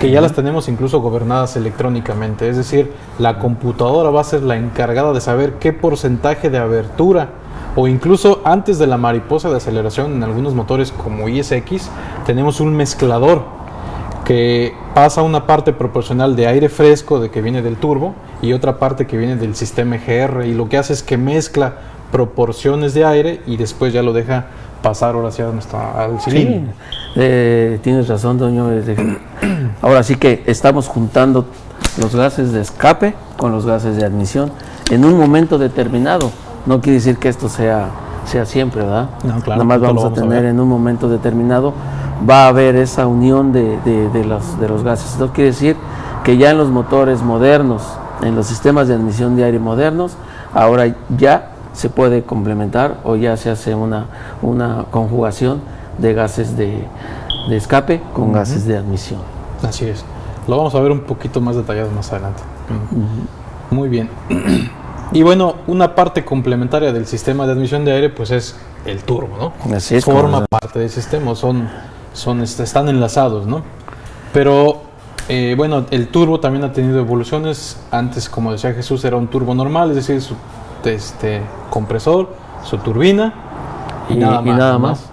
que ya las tenemos incluso gobernadas electrónicamente. Es decir, la computadora va a ser la encargada de saber qué porcentaje de abertura, o incluso antes de la mariposa de aceleración en algunos motores como ISX, tenemos un mezclador que pasa una parte proporcional de aire fresco de que viene del turbo y otra parte que viene del sistema EGR, y lo que hace es que mezcla proporciones de aire y después ya lo deja pasar ahora hacia al cilindro. Sí, tienes razón, Toño. Ahora sí que estamos juntando los gases de escape con los gases de admisión en un momento determinado. No quiere decir que esto sea siempre, ¿verdad? No, claro, nada más vamos a tener en un momento determinado, va a haber esa unión de los gases. Esto quiere decir que ya en los motores modernos, en los sistemas de admisión de aire modernos, ahora ya se puede complementar o ya se hace una conjugación de gases de escape con gases de admisión. Así es. Lo vamos a ver un poquito más detallado más adelante. Muy bien. Y bueno, una parte complementaria del sistema de admisión de aire pues es el turbo, ¿no? Así es. Forma parte del sistema, están enlazados, ¿no? Pero bueno, el turbo también ha tenido evoluciones. Antes, como decía Jesús, era un turbo normal, es decir, su compresor, su turbina y nada más.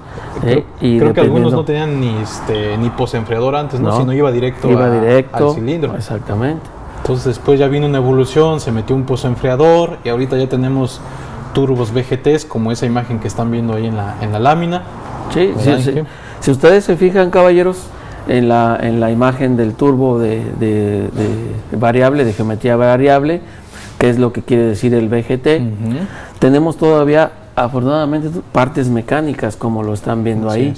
Creo que algunos no tenían ni posenfriador antes, ¿no? Sino iba directo al cilindro. Exactamente. Entonces después ya vino una evolución, se metió un posenfriador y ahorita ya tenemos turbos VGTs, como esa imagen que están viendo ahí en la lámina. Sí. Si ustedes se fijan, caballeros, en la imagen del turbo de variable, de geometría variable, que es lo que quiere decir el VGT, tenemos todavía, afortunadamente, partes mecánicas, como lo están viendo ahí.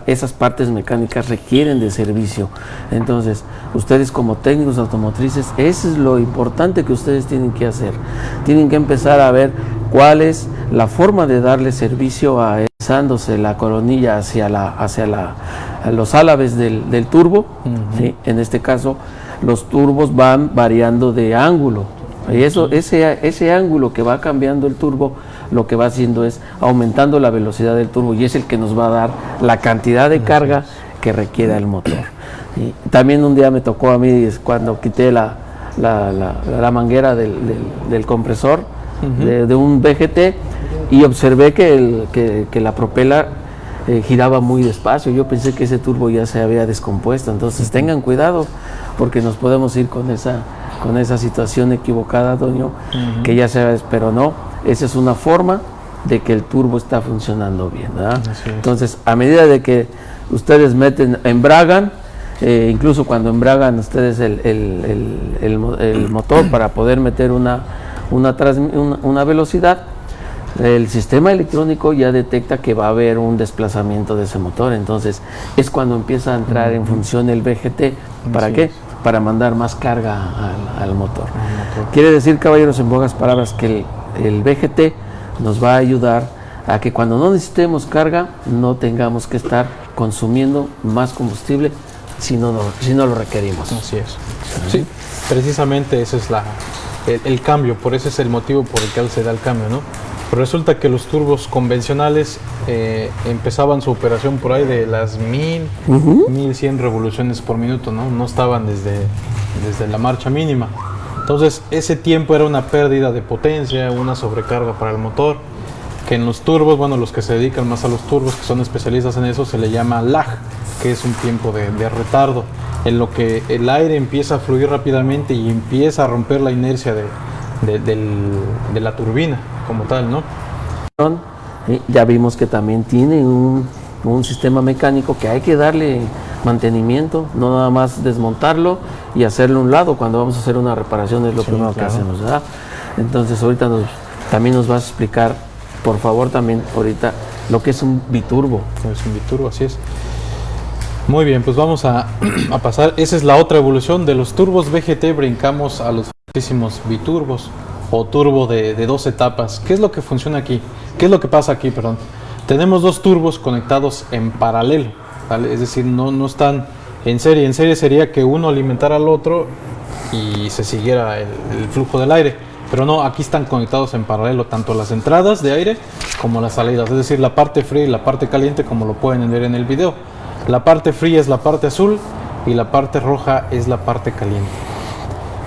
Esas partes mecánicas requieren de servicio. Entonces, ustedes como técnicos automotrices, eso es lo importante que ustedes tienen que hacer. Tienen que empezar a ver cuál es la forma de darle servicio a esándose la coronilla hacia los álabes del turbo. ¿Sí? En este caso, los turbos van variando de ángulo. Y ese ángulo que va cambiando el turbo, lo que va haciendo es aumentando la velocidad del turbo, y es el que nos va a dar la cantidad de carga que requiera el motor. Y también un día me tocó a mí, cuando quité la manguera del compresor de un VGT, y observé que la propela giraba muy despacio. Yo pensé que ese turbo ya se había descompuesto. Entonces tengan cuidado, porque nos podemos ir con esa situación equivocada, Toño, que ya sabes, pero no, esa es una forma de que el turbo está funcionando bien, ¿verdad? Entonces, a medida de que ustedes embragan, incluso cuando embragan ustedes el motor para poder meter una velocidad, el sistema electrónico ya detecta que va a haber un desplazamiento de ese motor. Entonces, es cuando empieza a entrar en función el VGT. ¿Para qué? Para mandar más carga al motor. Quiere decir, caballeros, en pocas palabras, que el VGT nos va a ayudar a que cuando no necesitemos carga, no tengamos que estar consumiendo más combustible si no lo requerimos. Así es. Sí, precisamente ese es el cambio, por ese es el motivo por el que se da el cambio, ¿no? Pero resulta que los turbos convencionales empezaban su operación por ahí de las 1100 revoluciones por minuto, ¿no? No estaban desde la marcha mínima. Entonces ese tiempo era una pérdida de potencia, una sobrecarga para el motor, que en los turbos, bueno, los que se dedican más a los turbos, que son especialistas en eso, se le llama lag, que es un tiempo de retardo, en lo que el aire empieza a fluir rápidamente y empieza a romper la inercia de la turbina como tal, ¿no? Ya vimos que también tiene un sistema mecánico que hay que darle mantenimiento, no nada más desmontarlo y hacerlo a un lado cuando vamos a hacer una reparación, es lo primero que hacemos, ¿verdad? Entonces ahorita también nos vas a explicar, por favor, también ahorita lo que es un biturbo. Es un biturbo, así es. Muy bien, pues vamos a pasar. Esa es la otra evolución de los turbos VGT. Brincamos a los famosísimos biturbos o turbo de 2 etapas. ¿Qué es lo que funciona aquí? ¿Qué es lo que pasa aquí, perdón? Tenemos 2 turbos conectados en paralelo, ¿vale? Es decir, no están en serie. En serie sería que uno alimentara al otro y se siguiera el flujo del aire. Pero no, aquí están conectados en paralelo tanto las entradas de aire como las salidas. Es decir, la parte fría y la parte caliente, como lo pueden ver en el video. La parte fría es la parte azul y la parte roja es la parte caliente.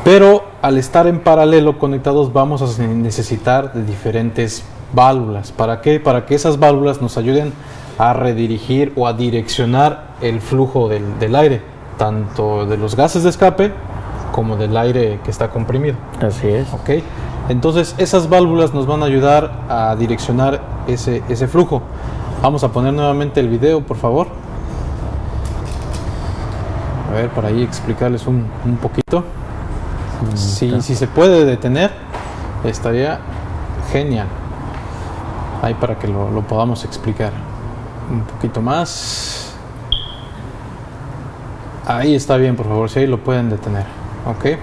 Pero al estar en paralelo conectados vamos a necesitar de diferentes válvulas. ¿Para qué? Para que esas válvulas nos ayuden a redirigir o a direccionar el flujo del aire, tanto de los gases de escape como del aire que está comprimido. Así es. ¿Ok? Entonces esas válvulas nos van a ayudar a direccionar ese flujo. Vamos a poner nuevamente el video, por favor. A ver, para ahí explicarles un poquito. Si se puede detener, estaría genial. Ahí para que lo podamos explicar un poquito más. Ahí está bien, por favor, si ahí lo pueden detener. Ok.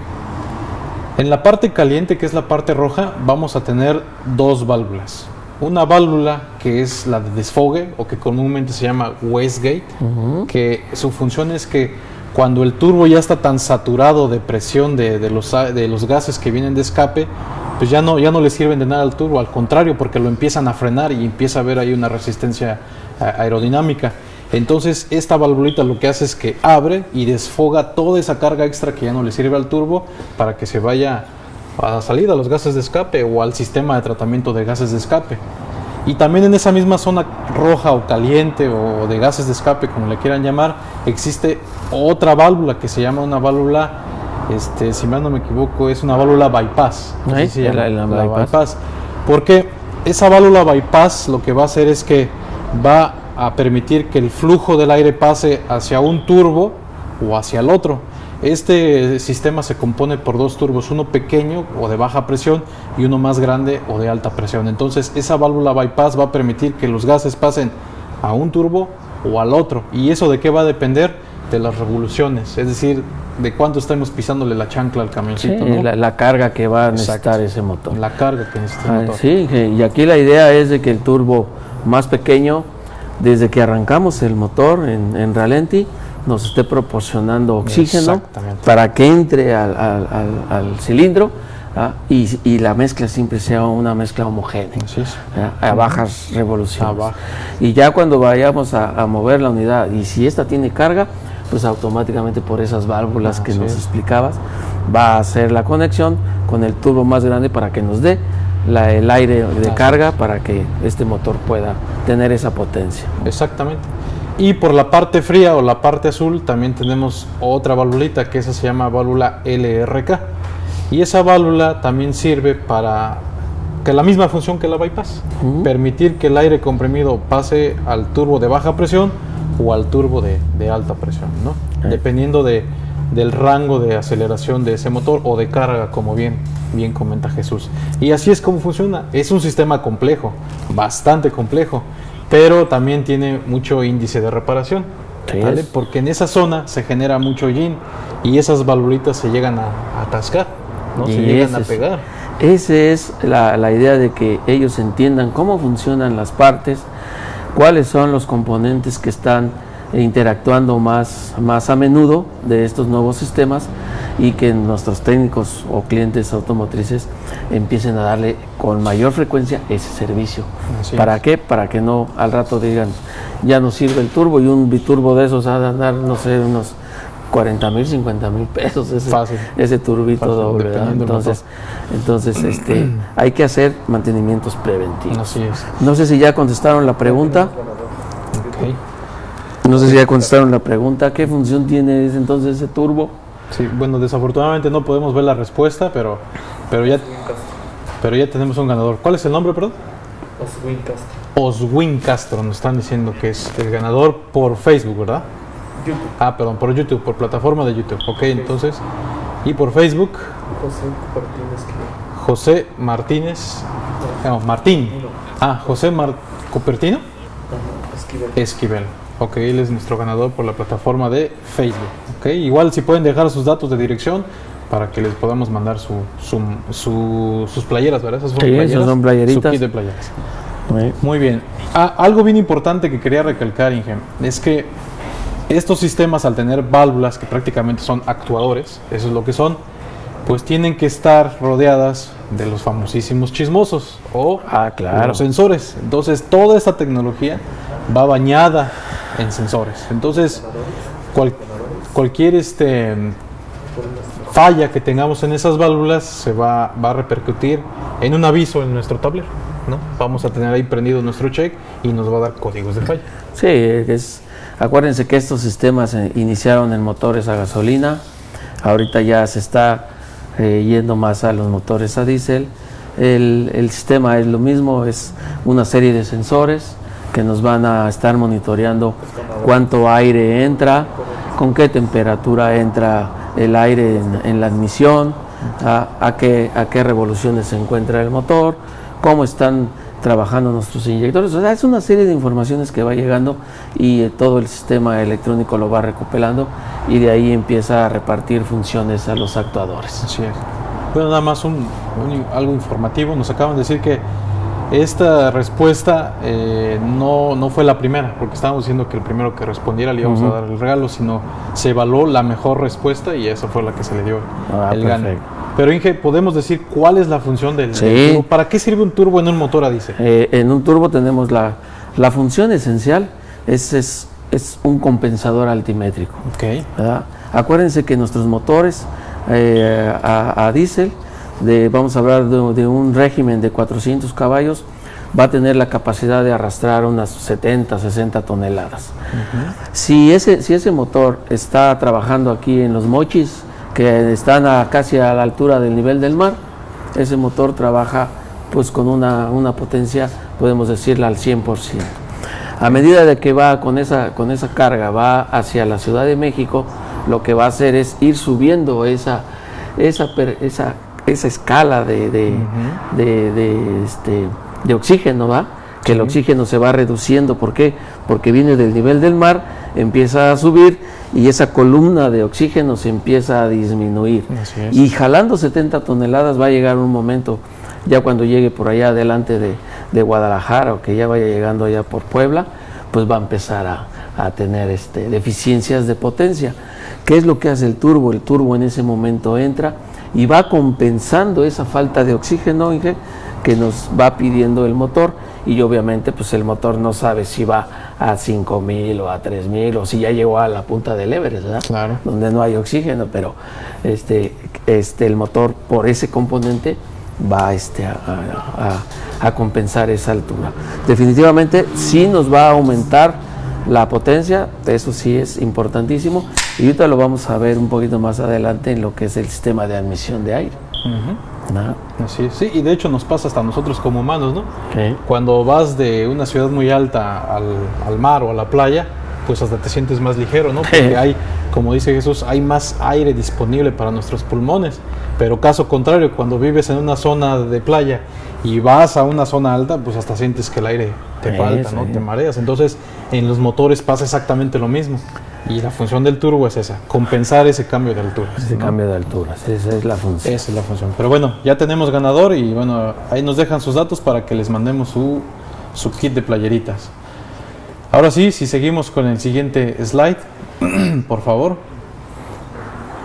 En la parte caliente, que es la parte roja, vamos a tener 2 válvulas. Una válvula que es la de desfogue, o que comúnmente se llama wastegate, que su función es que cuando el turbo ya está tan saturado de presión de los gases que vienen de escape, pues ya no le sirven de nada al turbo, al contrario, porque lo empiezan a frenar y empieza a haber ahí una resistencia aerodinámica. Entonces esta valvulita lo que hace es que abre y desfoga toda esa carga extra que ya no le sirve al turbo para que se vaya a la salida, a los gases de escape o al sistema de tratamiento de gases de escape. Y también en esa misma zona roja o caliente o de gases de escape, como le quieran llamar, existe otra válvula que se llama una válvula, si mal no me equivoco, es una válvula bypass. Así se llama, la bypass. Porque esa válvula bypass lo que va a hacer es que va a permitir que el flujo del aire pase hacia un turbo o hacia el otro. Este sistema se compone por 2 turbos, uno pequeño o de baja presión y uno más grande o de alta presión. Entonces esa válvula bypass va a permitir que los gases pasen a un turbo o al otro. ¿Y eso de qué va a depender? De las revoluciones, es decir, de cuánto estemos pisándole la chancla al camioncito, sí, ¿no? la carga que va a necesitar ese motor. La carga que necesita el motor. Sí, y aquí la idea es de que el turbo más pequeño, desde que arrancamos el motor en ralenti, nos esté proporcionando oxígeno para que entre al cilindro, y la mezcla siempre sea una mezcla homogénea, a bajas revoluciones. Y ya cuando vayamos a mover la unidad, y si esta tiene carga, pues automáticamente por esas válvulas que nos explicabas, va a hacer la conexión con el turbo más grande para que nos dé el aire de carga para que este motor pueda tener esa potencia. Exactamente. Y por la parte fría o la parte azul también tenemos otra valvulita, que esa se llama válvula LRK. Y esa válvula también sirve para que la misma función que la bypass, permitir que el aire comprimido pase al turbo de baja presión o al turbo de alta presión, ¿no? Dependiendo del rango de aceleración de ese motor o de carga, como bien comenta Jesús. Y así es como funciona. Es un sistema complejo, bastante complejo, pero también tiene mucho índice de reparación, ¿vale? Porque en esa zona se genera mucho hollín y esas valvulitas se llegan a atascar, ¿no? Se llegan a pegar. Esa es la idea, de que ellos entiendan cómo funcionan las partes, cuáles son los componentes que están interactuando más a menudo de estos nuevos sistemas, y que nuestros técnicos o clientes automotrices empiecen a darle con mayor frecuencia ese servicio. Así ¿Para es. qué? Para que no al rato digan, ya no sirve el turbo, y un biturbo de esos ha de andar, no sé, unos 40,000, 50,000 pesos Fácil. ese turbito Fácil, doble, ¿verdad? dependiendo del Entonces hay que hacer mantenimientos preventivos. Así es. No sé si ya contestaron la pregunta. Ok. No sé si ya contestaron la pregunta. ¿Qué función tiene entonces ese turbo? Sí, bueno, desafortunadamente no podemos ver la respuesta, pero ya tenemos un ganador. ¿Cuál es el nombre, perdón? Oswin Castro. Oswin Castro, nos están diciendo que es el ganador por Facebook, ¿verdad? YouTube. Ah, perdón, por YouTube, por plataforma de YouTube. Ok, entonces, y por Facebook, José Martínez. no, Martín. No. Ah, José Cupertino Esquivel. Esquivel. Ok, él es nuestro ganador por la plataforma de Facebook. Ok, igual si pueden dejar sus datos de dirección para que les podamos mandar sus playeras, ¿verdad? Esas Sí, esas son playeritas. Su kit de playeras. Muy bien. Algo bien importante que quería recalcar, Inge, es que estos sistemas, al tener válvulas que prácticamente son actuadores, eso es lo que son, pues tienen que estar rodeadas de los famosísimos chismosos o Claro. los sensores. Entonces, toda esta tecnología va bañada en sensores. Entonces, cualquier falla que tengamos en esas válvulas se va a repercutir en un aviso en nuestro tablero, ¿no? Vamos a tener ahí prendido nuestro check y nos va a dar códigos de falla. Sí, acuérdense que estos sistemas iniciaron en motores a gasolina, ahorita ya se está yendo más a los motores a diésel. El sistema es lo mismo, es una serie de sensores que nos van a estar monitoreando cuánto aire entra, con qué temperatura entra el aire en la admisión, a qué revoluciones se encuentra el motor, cómo están trabajando nuestros inyectores. O sea, es una serie de informaciones que va llegando y todo el sistema electrónico lo va recopilando y de ahí empieza a repartir funciones a los actuadores. Así es. Bueno, nada más algo informativo. Nos acaban de decir que esta respuesta no fue la primera, porque estábamos diciendo que el primero que respondiera le íbamos a dar el regalo, sino se evaluó la mejor respuesta y esa fue la que se le dio el gane. Pero Inge, ¿podemos decir cuál es la función del turbo? ¿Para qué sirve un turbo en un motor a diésel? En un turbo tenemos la función esencial, es un compensador altimétrico. Okay. ¿Verdad? Acuérdense que nuestros motores a diésel, vamos a hablar de un régimen de 400 caballos, va a tener la capacidad de arrastrar unas 70, 60 toneladas. Si ese motor está trabajando aquí en los mochis, que están casi a la altura del nivel del mar, ese motor trabaja pues con una potencia, podemos decirla, al 100%. A medida de que va con esa carga, va hacia la Ciudad de México, lo que va a hacer es ir subiendo esa escala de oxígeno, ¿va? Que el oxígeno se va reduciendo. ¿Por qué? Porque viene del nivel del mar, empieza a subir y esa columna de oxígeno se empieza a disminuir. Así es. Y jalando 70 toneladas va a llegar un momento, ya cuando llegue por allá adelante de Guadalajara o que ya vaya llegando allá por Puebla, pues va a empezar a tener deficiencias de potencia. ¿Qué es lo que hace el turbo? El turbo en ese momento entra y va compensando esa falta de oxígeno, Inge, que nos va pidiendo el motor, y obviamente pues el motor no sabe si va a 5,000 o a 3,000 o si ya llegó a la punta del Everest, ¿verdad? Claro. Donde no hay oxígeno, pero el motor por ese componente va a compensar esa altura. Definitivamente sí nos va a aumentar la potencia, eso sí es importantísimo, y ahorita lo vamos a ver un poquito más adelante en lo que es el sistema de admisión de aire. Así es. Sí, y de hecho nos pasa hasta a nosotros como humanos, ¿no? Okay. Cuando vas de una ciudad muy alta al mar o a la playa, pues hasta te sientes más ligero, ¿no? Porque hay, como dice Jesús, hay más aire disponible para nuestros pulmones. Pero caso contrario, cuando vives en una zona de playa y vas a una zona alta, pues hasta sientes que el aire te falta, ¿no? Te mareas. Entonces, en los motores pasa exactamente lo mismo. Y la función del turbo es esa, compensar ese cambio de altura. Ese cambio de altura, esa es la función. Esa es la función. Pero bueno, ya tenemos ganador y bueno, ahí nos dejan sus datos para que les mandemos su kit de playeritas. Ahora sí, si seguimos con el siguiente slide, por favor.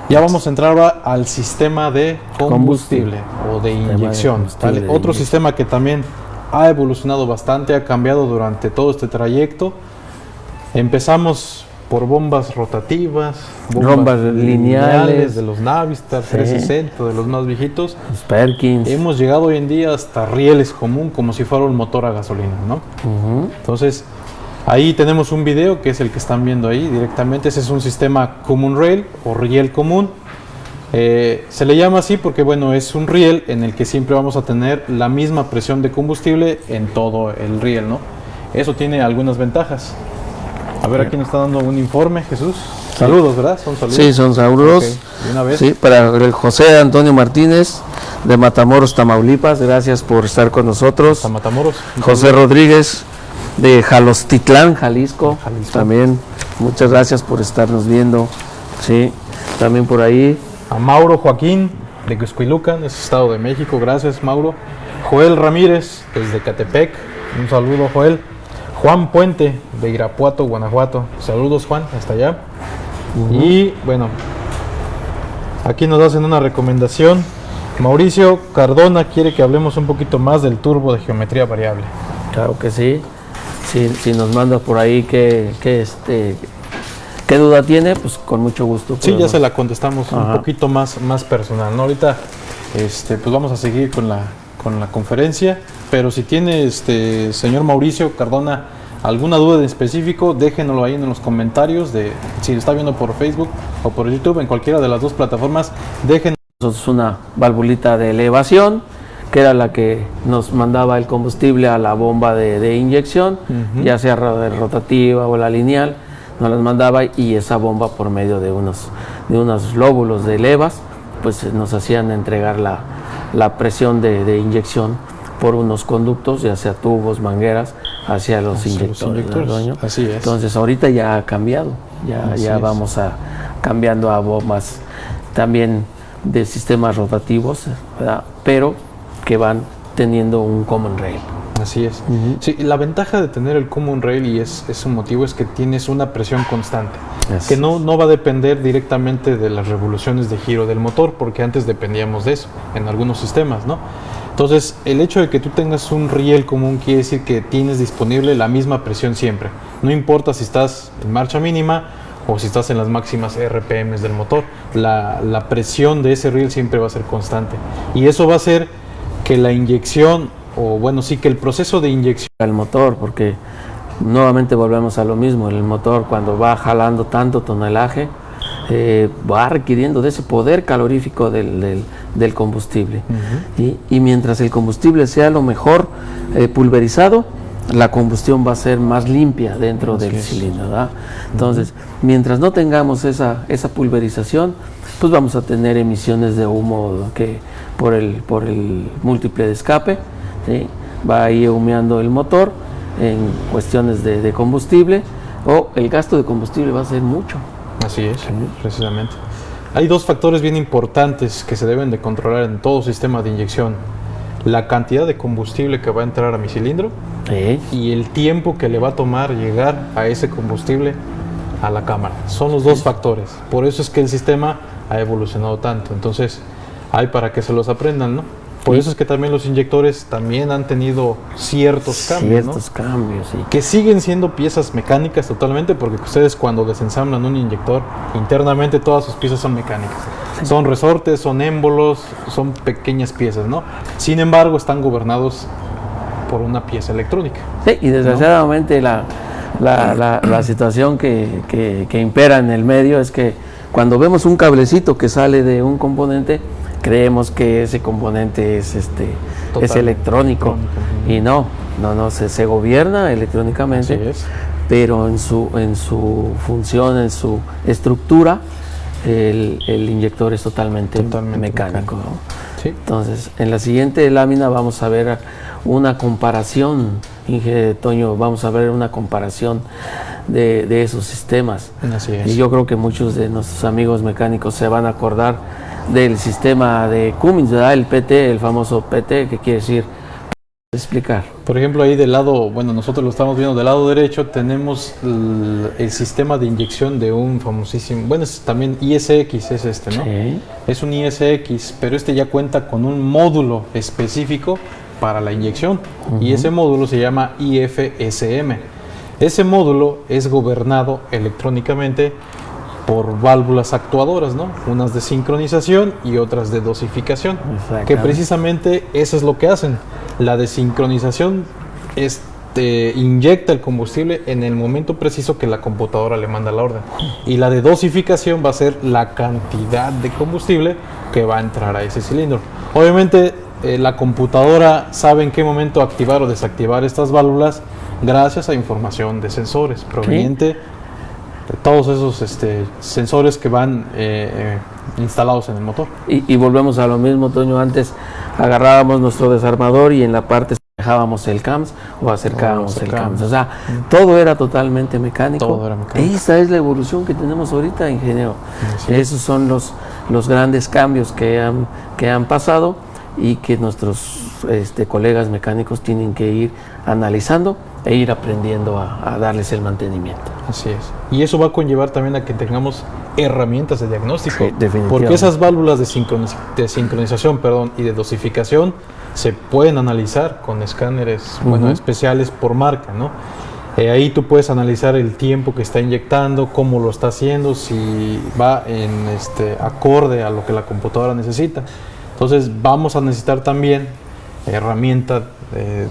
Ya vamos a entrar ahora al sistema de combustible o de inyección. ¿Vale? Otro sistema que también ha evolucionado bastante, ha cambiado durante todo este trayecto. Empezamos por bombas rotativas, bombas lineales de los Navistar, 360, de los más viejitos. Los Perkins. Hemos llegado hoy en día hasta rieles común, como si fuera un motor a gasolina, ¿no? Entonces, ahí tenemos un video que es el que están viendo ahí directamente. Ese es un sistema common rail o riel común. Se le llama así porque, bueno, es un riel en el que siempre vamos a tener la misma presión de combustible en todo el riel, ¿no? Eso tiene algunas ventajas. A ver, aquí nos está dando un informe, Jesús. Saludos, ¿verdad? ¿Son saludos? Sí, son saludos. Okay. ¿De una vez? Sí, para el José Antonio Martínez de Matamoros, Tamaulipas. Gracias por estar con nosotros. Hasta Matamoros. José Rodríguez de Jalostitlán, Jalisco. También, muchas gracias por estarnos viendo. Sí, también por ahí. A Mauro Joaquín de Cuixquilucan, es Estado de México. Gracias, Mauro. Joel Ramírez desde Catepec. Un saludo, Joel. Juan Puente de Irapuato, Guanajuato. Saludos, Juan, hasta allá. Y bueno, aquí nos hacen una recomendación. Mauricio Cardona quiere que hablemos un poquito más del turbo de geometría variable. Claro que sí. Si nos manda por ahí qué duda tiene, pues con mucho gusto. Sí, ya se la contestamos un poquito más personal, ¿no? Ahorita pues vamos a seguir con la conferencia, pero si tiene señor Mauricio Cardona alguna duda en específico, déjenoslo ahí en los comentarios si lo está viendo por Facebook o por YouTube, en cualquiera de las dos plataformas, déjenos una valvulita de elevación, que era la que nos mandaba el combustible a la bomba de inyección, ya sea rotativa o la lineal, nos las mandaba, y esa bomba, por medio de unos lóbulos de levas, pues nos hacían entregar la presión de inyección por unos conductos, ya sea tubos, mangueras, hacia los inyectores. Así es. Entonces ahorita ya ha cambiado, ya vamos cambiando a bombas también de sistemas rotativos, ¿verdad? Pero que van teniendo un common rail. Así es. Sí, la ventaja de tener el common rail, y es un motivo, es que tienes una presión constante, que no va a depender directamente de las revoluciones de giro del motor, porque antes dependíamos de eso en algunos sistemas, ¿no? Entonces, el hecho de que tú tengas un riel común quiere decir que tienes disponible la misma presión siempre. No importa si estás en marcha mínima o si estás en las máximas RPMs del motor, la presión de ese riel siempre va a ser constante. Y eso va a hacer que la inyección, o bueno, sí, que el proceso de inyección al motor, porque nuevamente volvemos a lo mismo, el motor cuando va jalando tanto tonelaje, va requiriendo de ese poder calorífico del combustible. Y mientras el combustible sea lo mejor pulverizado, la combustión va a ser más limpia dentro del cilindro, ¿verdad? Entonces, mientras no tengamos esa pulverización, pues vamos a tener emisiones de humo que por el múltiple de escape, ¿sí? Va ahí humeando el motor en cuestiones de combustible, o el gasto de combustible va a ser mucho. Así es, precisamente. Hay dos factores bien importantes que se deben de controlar en todo sistema de inyección: la cantidad de combustible que va a entrar a mi cilindro y el tiempo que le va a tomar llegar a ese combustible a la cámara. Son los dos factores. Por eso es que el sistema ha evolucionado tanto. Entonces, hay para que se los aprendan, ¿no? Por eso es que también los inyectores también han tenido ciertos cambios, sí. Que siguen siendo piezas mecánicas totalmente, porque ustedes cuando desensamblan un inyector, internamente todas sus piezas son mecánicas. Son resortes, son émbolos, son pequeñas piezas, ¿no? Sin embargo, están gobernados por una pieza electrónica. Sí, y desgraciadamente la situación que impera en el medio es que cuando vemos un cablecito que sale de un componente, creemos que ese componente es electrónico, y no, se gobierna electrónicamente, pero en su función, en su estructura, el inyector es totalmente mecánico, ¿no? Sí. Entonces, en la siguiente lámina vamos a ver una comparación, Toño, vamos a ver una comparación de esos sistemas. Así es. Y yo creo que muchos de nuestros amigos mecánicos se van a acordar del sistema de Cummins, ¿verdad? El PT, el famoso PT, que quiere decir Explicar. Por ejemplo, ahí del lado, bueno, nosotros lo estamos viendo del lado derecho, tenemos el sistema de inyección de un famosísimo, bueno, es también ISX, es este, ¿no? Sí. Es un ISX, pero este ya cuenta con un módulo específico para la inyección, y ese módulo se llama IFSM. Ese módulo es gobernado electrónicamente por válvulas actuadoras, ¿no? Unas de sincronización y otras de dosificación, que precisamente eso es lo que hacen. La de sincronización inyecta el combustible en el momento preciso que la computadora le manda la orden, y la de dosificación va a ser la cantidad de combustible que va a entrar a ese cilindro. Obviamente la computadora sabe en qué momento activar o desactivar estas válvulas gracias a información de sensores proveniente de todos esos sensores que van instalados en el motor. Y volvemos a lo mismo, Toño. Antes agarrábamos nuestro desarmador y en la parte dejábamos el CAMS o acercábamos el CAMS. O sea, todo era totalmente mecánico. Todo era mecánico. Esta es la evolución que tenemos ahorita, ingeniero. Sí. Esos son los grandes cambios que han pasado y que nuestros colegas mecánicos tienen que ir analizando e ir aprendiendo a darles el mantenimiento. Así es. Y eso va a conllevar también a que tengamos herramientas de diagnóstico. Sí, definitivamente. Porque esas válvulas de sincronización y de dosificación se pueden analizar con escáneres especiales por marca, ¿no? Ahí tú puedes analizar el tiempo que está inyectando, cómo lo está haciendo, si va en acorde a lo que la computadora necesita. Entonces vamos a necesitar también herramienta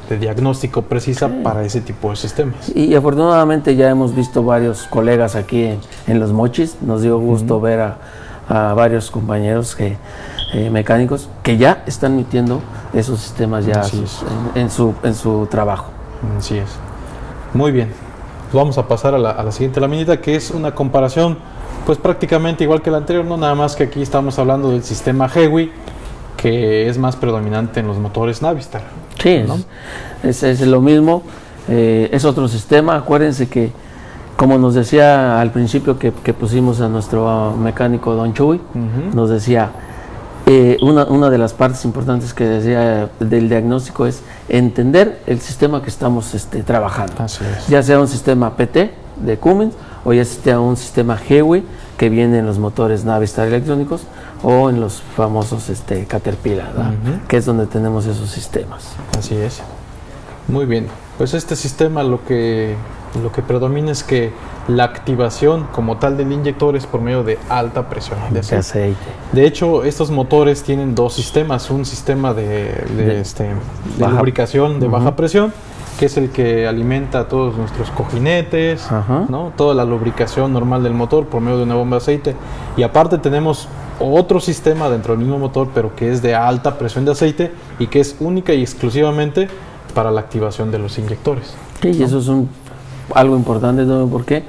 de diagnóstico precisa para ese tipo de sistemas. Y afortunadamente ya hemos visto varios colegas aquí en Los Mochis. Nos dio gusto ver a varios compañeros mecánicos que ya están metiendo esos sistemas ya en su trabajo. Así es. Muy bien. Vamos a pasar a la siguiente laminita, que es una comparación pues prácticamente igual que la anterior, no nada más que aquí estamos hablando del sistema HEWI, que es más predominante en los motores Navistar. Sí, ¿no? es lo mismo, es otro sistema. Acuérdense que, como nos decía al principio que pusimos a nuestro mecánico Don Chuy, nos decía, una de las partes importantes que decía del diagnóstico es entender el sistema que estamos trabajando. Así es. Ya sea un sistema PT de Cummins o ya sea un sistema HEWI que viene en los motores Navistar electrónicos o en los famosos Caterpillar, que es donde tenemos esos sistemas. Así es. Muy bien. Pues este sistema lo que predomina es que la activación como tal del inyector es por medio de alta presión de aceite. De hecho, estos motores tienen dos sistemas. Un sistema de lubricación de baja presión, que es el que alimenta todos nuestros cojinetes, ¿no? Toda la lubricación normal del motor por medio de una bomba de aceite. Y aparte tenemos otro sistema dentro del mismo motor, pero que es de alta presión de aceite y que es única y exclusivamente para la activación de los inyectores. Sí, ¿no? Y eso es algo importante, ¿no? ¿Por qué?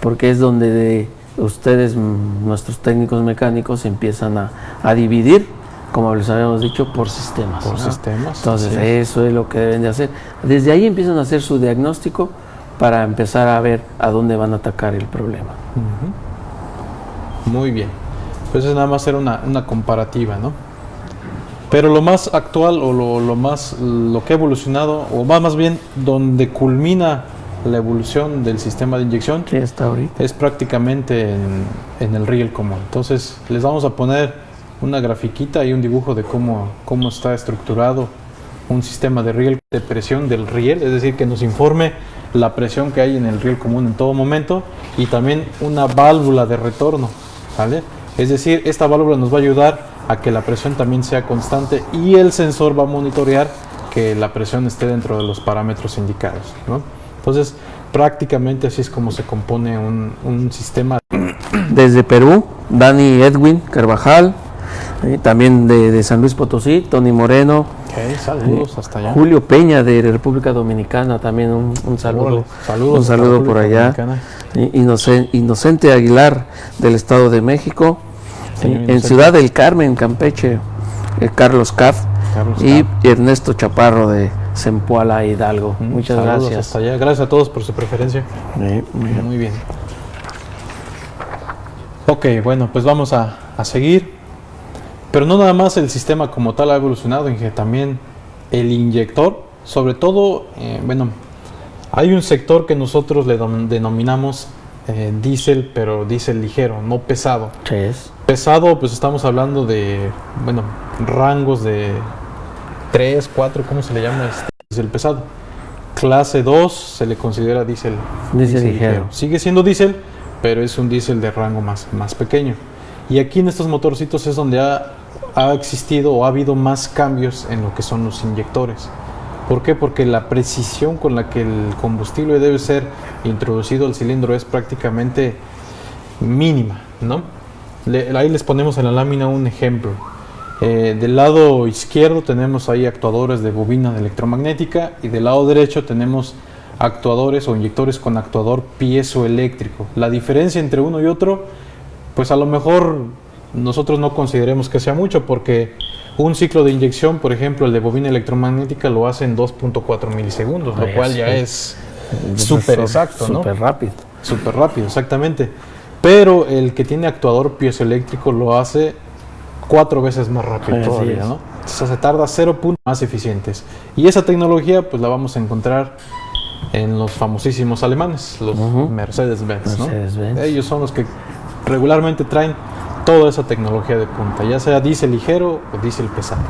Porque es donde ustedes, nuestros técnicos mecánicos, empiezan a dividir, como les habíamos dicho, por sistemas. Por ¿no? sistemas. Entonces, eso es lo que deben de hacer. Desde ahí empiezan a hacer su diagnóstico para empezar a ver a dónde van a atacar el problema. Muy bien. Pues es nada más hacer una comparativa, ¿no? Pero lo más actual o lo que ha evolucionado, o más bien donde culmina la evolución del sistema de inyección, Sí, está ahorita. es prácticamente en el riel común. Entonces les vamos a poner una grafiquita y un dibujo de cómo está estructurado un sistema de riel, de presión del riel, es decir, que nos informe la presión que hay en el riel común en todo momento, y también una válvula de retorno, ¿vale? Es decir, esta válvula nos va a ayudar a que la presión también sea constante y el sensor va a monitorear que la presión esté dentro de los parámetros indicados, ¿no? Entonces, prácticamente así es como se compone un sistema. Desde Perú, Dani Edwin Carvajal, también de San Luis Potosí, Tony Moreno. Okay, saludos hasta allá. Julio Peña de República Dominicana, también un saludo. Saludos, un saludo por allá. Inocente Aguilar del Estado de México. En Ciudad del Carmen, Campeche, Carlos Caf. Y Ernesto Chaparro de Zempoala, Hidalgo. Muchas saludos gracias. Hasta allá. Gracias a todos por su preferencia. Muy bien. Ok, bueno, pues vamos a seguir. Pero no nada más el sistema como tal ha evolucionado, en que también el inyector sobre todo, bueno, hay un sector que nosotros le denominamos diésel, pero diésel ligero, no pesado. Sí es. Pesado, pues estamos hablando de, bueno, rangos de 3, 4, ¿cómo se le llama? Diésel pesado. Clase 2 se le considera diésel Ligero. Sigue siendo diésel, pero es un diésel de rango más pequeño. Y aquí en estos motorcitos es donde ha existido o ha habido más cambios en lo que son los inyectores. ¿Por qué? Porque la precisión con la que el combustible debe ser introducido al cilindro es prácticamente mínima, ¿no? Ahí les ponemos en la lámina un ejemplo. Del lado izquierdo tenemos ahí actuadores de bobina electromagnética y del lado derecho tenemos actuadores o inyectores con actuador piezoeléctrico. La diferencia entre uno y otro, pues a lo mejor nosotros no consideremos que sea mucho, porque un ciclo de inyección, por ejemplo, el de bobina electromagnética lo hace en 2.4 milisegundos, lo cual ya es súper exacto, ¿no? Súper rápido. Súper rápido, exactamente. Pero el que tiene actuador piezoeléctrico lo hace 4 veces más rápido todavía, ¿no? O sea, se tarda 0 puntos más eficientes. Y esa tecnología, pues la vamos a encontrar en los famosísimos alemanes, los Mercedes-Benz, ¿no? Ellos son los que regularmente traen toda esa tecnología de punta, ya sea diésel ligero o diésel pesado,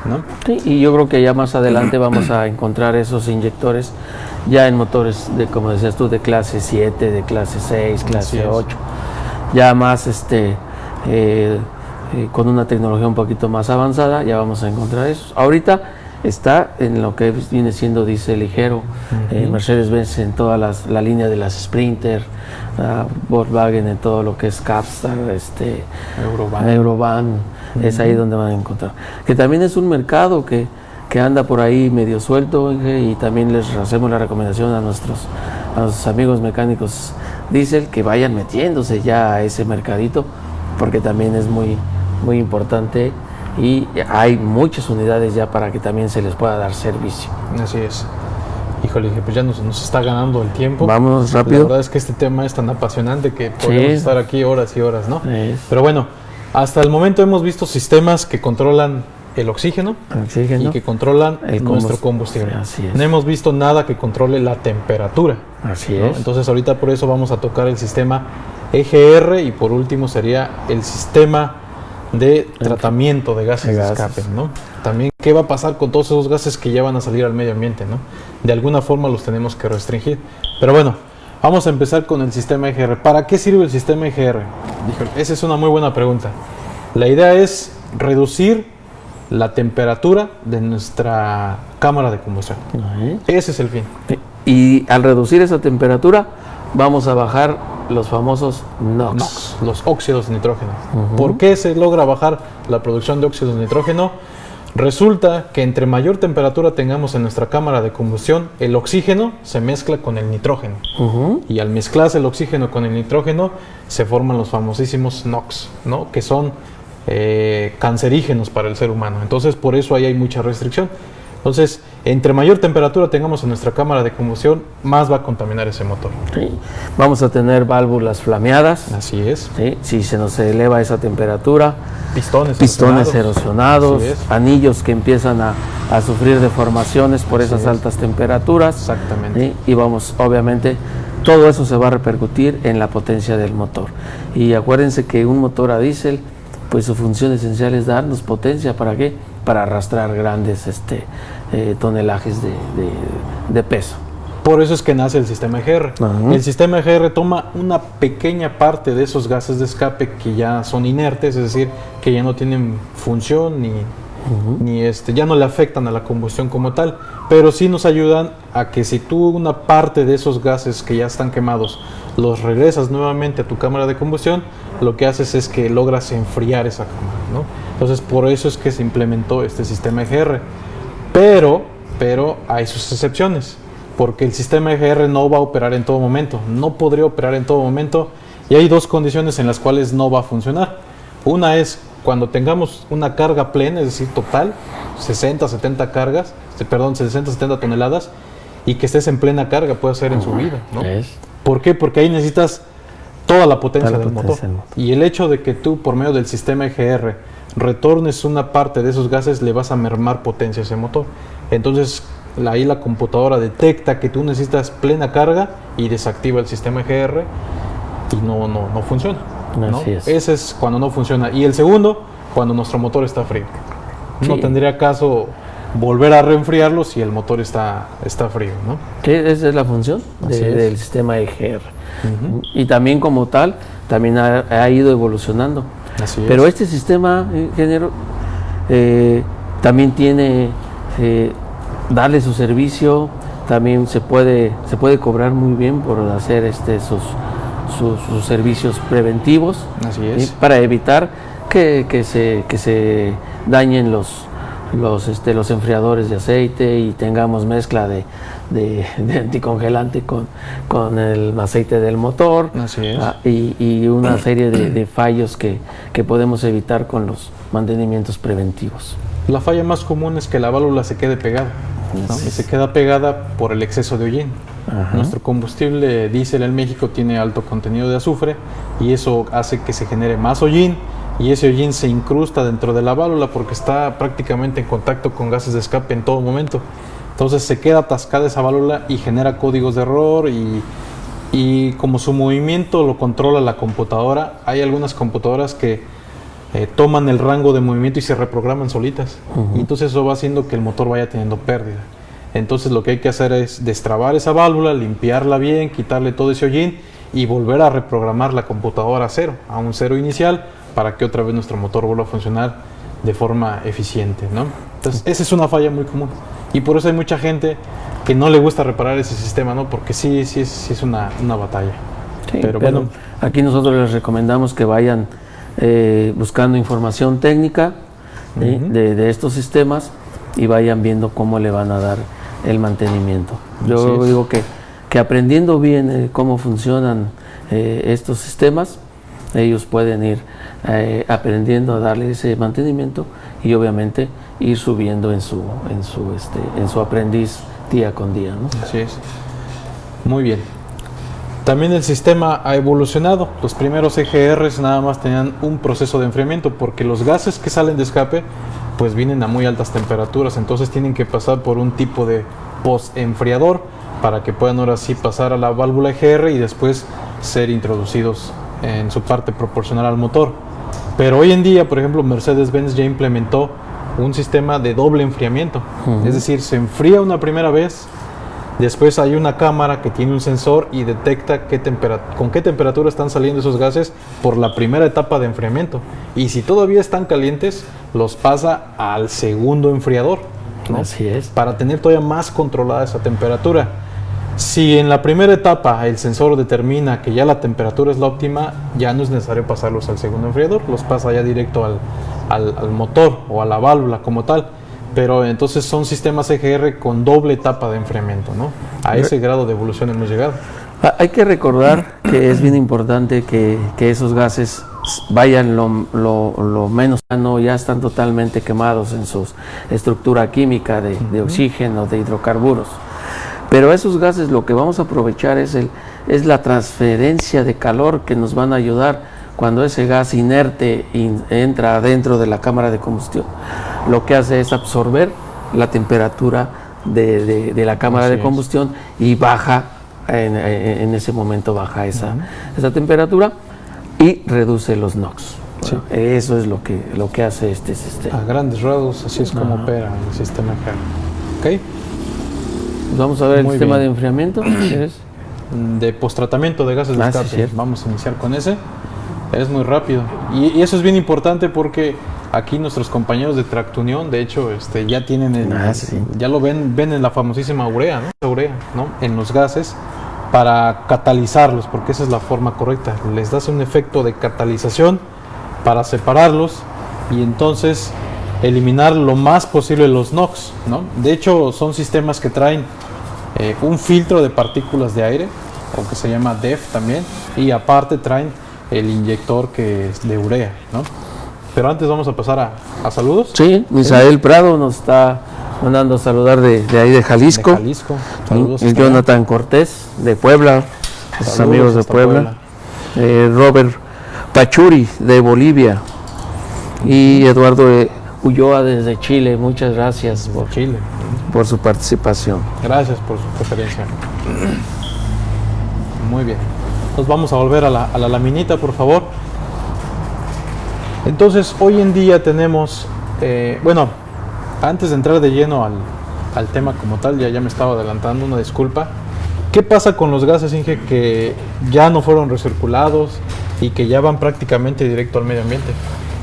¿no? Sí, y yo creo que ya más adelante vamos a encontrar esos inyectores ya en motores de, como decías tú, de clase 7, de clase 6, clase 8, ya más con una tecnología un poquito más avanzada, ya vamos a encontrar eso. Ahorita está en lo que viene siendo diésel ligero, Mercedes-Benz en toda la línea de las Sprinter, Volkswagen en todo lo que es Capstar, Eurovan, es ahí donde van a encontrar. Que también es un mercado que anda por ahí medio suelto, y también les hacemos la recomendación a nuestros amigos mecánicos diésel que vayan metiéndose ya a ese mercadito, porque también es muy importante y hay muchas unidades ya para que también se les pueda dar servicio. Así es. Híjole, pues ya nos está ganando el tiempo. Vámonos rápido. La verdad es que este tema es tan apasionante que podemos estar aquí horas y horas, ¿no? Pero bueno, hasta el momento hemos visto sistemas que controlan el oxígeno y que controlan nuestro combustible. Así es. No hemos visto nada que controle la temperatura. Así ¿no? es. Entonces ahorita por eso vamos a tocar el sistema EGR y por último sería el sistema de tratamiento de gases de escape, ¿no? También qué va a pasar con todos esos gases que ya van a salir al medio ambiente, ¿no? De alguna forma los tenemos que restringir. Pero bueno, vamos a empezar con el sistema EGR. ¿Para qué sirve el sistema EGR? Esa es una muy buena pregunta. La idea es reducir la temperatura de nuestra cámara de combustión. Ese es el fin. Y al reducir esa temperatura vamos a bajar los famosos NOx, los óxidos de nitrógeno. ¿Por qué se logra bajar la producción de óxidos de nitrógeno? Resulta que entre mayor temperatura tengamos en nuestra cámara de combustión, el oxígeno se mezcla con el nitrógeno. Y al mezclarse el oxígeno con el nitrógeno, se forman los famosísimos NOx, ¿no? Que son cancerígenos para el ser humano. Entonces, por eso ahí hay mucha restricción. Entonces, entre mayor temperatura tengamos en nuestra cámara de combustión, más va a contaminar ese motor. Sí. Vamos a tener válvulas flameadas. Así es. ¿Sí? Si se nos eleva esa temperatura. Pistones erosionados, anillos que empiezan a sufrir deformaciones por esas altas temperaturas. Exactamente. ¿Sí? Y vamos, obviamente, todo eso se va a repercutir en la potencia del motor. Y acuérdense que un motor a diésel, pues su función esencial es darnos potencia. ¿Para qué? Para arrastrar grandes tonelajes de peso. Por eso es que nace el sistema EGR. El sistema EGR toma una pequeña parte de esos gases de escape que ya son inertes, es decir, que ya no tienen función ni ya no le afectan a la combustión como tal, pero sí nos ayudan a que si tú una parte de esos gases que ya están quemados los regresas nuevamente a tu cámara de combustión, lo que haces es que logras enfriar esa cámara, ¿no? Entonces por eso es que se implementó este sistema EGR, pero hay sus excepciones, porque el sistema EGR no va a operar en todo momento, no podría operar en todo momento, y hay dos condiciones en las cuales no va a funcionar. Una es cuando tengamos una carga plena, es decir, total, 60-70 toneladas, y que estés en plena carga, puede ser en subida, ¿no? ¿Por qué? Porque ahí necesitas toda la potencia del motor. Y el hecho de que tú, por medio del sistema EGR, retornes una parte de esos gases, le vas a mermar potencia a ese motor. Entonces, ahí la computadora detecta que tú necesitas plena carga y desactiva el sistema EGR y no funciona, ¿no? Así es. Ese es cuando no funciona. Y el segundo, cuando nuestro motor está frío. No Sí. tendría caso volver a reenfriarlo si el motor está frío, ¿no? Sí, esa es la función Así es. del sistema EGR. Y también como tal, también ha ido evolucionando. Así es. Pero este sistema, ingeniero, también tiene, darle su servicio, también se puede cobrar muy bien por hacer sus servicios preventivos. Así es. ¿sí? Para evitar que se dañen los enfriadores de aceite y tengamos mezcla de anticongelante con el aceite del motor. Así es. Y una serie de fallos que podemos evitar con los mantenimientos preventivos. La falla más común es que la válvula se quede pegada, ¿no? Y se queda pegada por el exceso de hollín. Ajá. Nuestro combustible diésel en México tiene alto contenido de azufre y eso hace que se genere más hollín y ese hollín se incrusta dentro de la válvula porque está prácticamente en contacto con gases de escape en todo momento. Entonces se queda atascada esa válvula y genera códigos de error y como su movimiento lo controla la computadora, hay algunas computadoras que toman el rango de movimiento y se reprograman solitas. Y entonces eso va haciendo que el motor vaya teniendo pérdida. Entonces lo que hay que hacer es destrabar esa válvula, limpiarla bien, quitarle todo ese hollín y volver a reprogramar la computadora a cero, a un cero inicial, para que otra vez nuestro motor vuelva a funcionar de forma eficiente, ¿no? Entonces esa es una falla muy común y por eso hay mucha gente que no le gusta reparar ese sistema, ¿no? Porque sí es una batalla. Sí, pero pero bueno, aquí nosotros les recomendamos que vayan buscando información técnica de estos sistemas y vayan viendo cómo le van a dar el mantenimiento. Yo digo que aprendiendo bien cómo funcionan estos sistemas, ellos pueden ir aprendiendo a darle ese mantenimiento y obviamente ir subiendo en su aprendiz día con día, ¿no? así es. Muy bien. También el sistema ha evolucionado. Los primeros EGRs nada más tenían un proceso de enfriamiento porque los gases que salen de escape pues vienen a muy altas temperaturas, entonces tienen que pasar por un tipo de post-enfriador para que puedan ahora sí pasar a la válvula EGR y después ser introducidos en su parte proporcional al motor. Pero hoy en día, por ejemplo, Mercedes-Benz ya implementó un sistema de doble enfriamiento. Es decir, se enfría una primera vez, después hay una cámara que tiene un sensor y detecta con qué temperatura están saliendo esos gases por la primera etapa de enfriamiento. Y si todavía están calientes, los pasa al segundo enfriador, ¿no? Así es. Para tener todavía más controlada esa temperatura. Si en la primera etapa el sensor determina que ya la temperatura es la óptima, ya no es necesario pasarlos al segundo enfriador, los pasa ya directo al motor o a la válvula como tal. Pero entonces son sistemas EGR con doble etapa de enfriamiento, ¿no? A ese grado de evolución hemos llegado. Hay que recordar que es bien importante que esos gases vayan lo menos sano, ya están totalmente quemados en su estructura química de oxígeno, de hidrocarburos. Pero esos gases lo que vamos a aprovechar es la transferencia de calor que nos van a ayudar cuando ese gas inerte entra dentro de la cámara de combustión. Lo que hace es absorber la temperatura de la cámara de combustión y baja, en ese momento baja esa temperatura y reduce los NOx. Sí. Eso es lo que hace este sistema. A grandes rasgos, así es como opera el sistema EGR. ¿Ok? Vamos a ver el Muy sistema bien. de enfriamiento. De postratamiento de gases de Sí, escape. cierto. Vamos a iniciar con ese. Es muy rápido. Y eso es bien importante porque aquí nuestros compañeros de Tractunión, de hecho, ya tienen Sí. ya lo ven en la famosísima urea, ¿no? Urea, ¿no? En los gases para catalizarlos, porque esa es la forma correcta. Les das un efecto de catalización para separarlos y entonces eliminar lo más posible los NOx, ¿no? De hecho, son sistemas que traen un filtro de partículas de aire, o que se llama DEF también, y aparte traen el inyector que es de urea, ¿no? Pero antes vamos a pasar a saludos. Sí, Misael Prado nos está mandando a saludar de ahí de Jalisco. De Jalisco. Saludos. Y hasta allá. Jonathan Cortés de Puebla, sus Saludos amigos de hasta Puebla. Robert Pachuri de Bolivia y Eduardo Ulloa desde Chile. Muchas gracias por Chile. por su participación. Gracias por su preferencia. Muy bien. Nos vamos a volver a la laminita, por favor. Entonces, hoy en día tenemos, bueno, antes de entrar de lleno al tema como tal, ya me estaba adelantando, una disculpa. ¿Qué pasa con los gases, Inge, que ya no fueron recirculados y que ya van prácticamente directo al medio ambiente?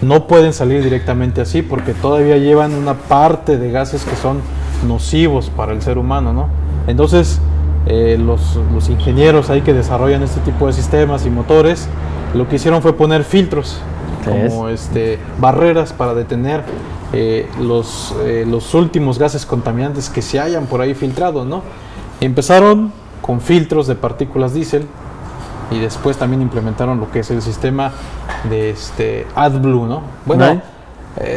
No pueden salir directamente así porque todavía llevan una parte de gases que son nocivos para el ser humano, ¿no? Entonces, los ingenieros ahí que desarrollan este tipo de sistemas y motores, lo que hicieron fue poner filtros, como barreras para detener los últimos gases contaminantes que se hayan por ahí filtrado, ¿no? Empezaron con filtros de partículas diésel y después también implementaron lo que es el sistema de AdBlue, ¿no? Bueno,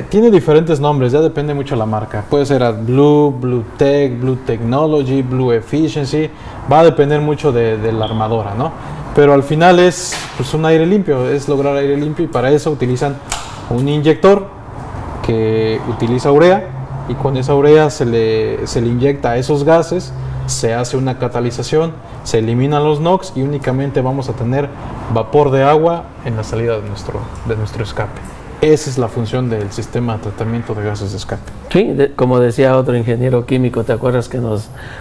tiene diferentes nombres, ya depende mucho de la marca. Puede ser AdBlue, Blue Tech, Blue Technology, Blue Efficiency, va a depender mucho de la armadora, ¿no? Pero al final es pues, un aire limpio, es lograr aire limpio y para eso utilizan un inyector que utiliza urea y con esa urea se le inyecta a esos gases, se hace una catalización, se eliminan los NOx y únicamente vamos a tener vapor de agua en la salida de nuestro escape. Esa es la función del sistema de tratamiento de gases de escape. Sí, como decía otro ingeniero químico, ¿te acuerdas que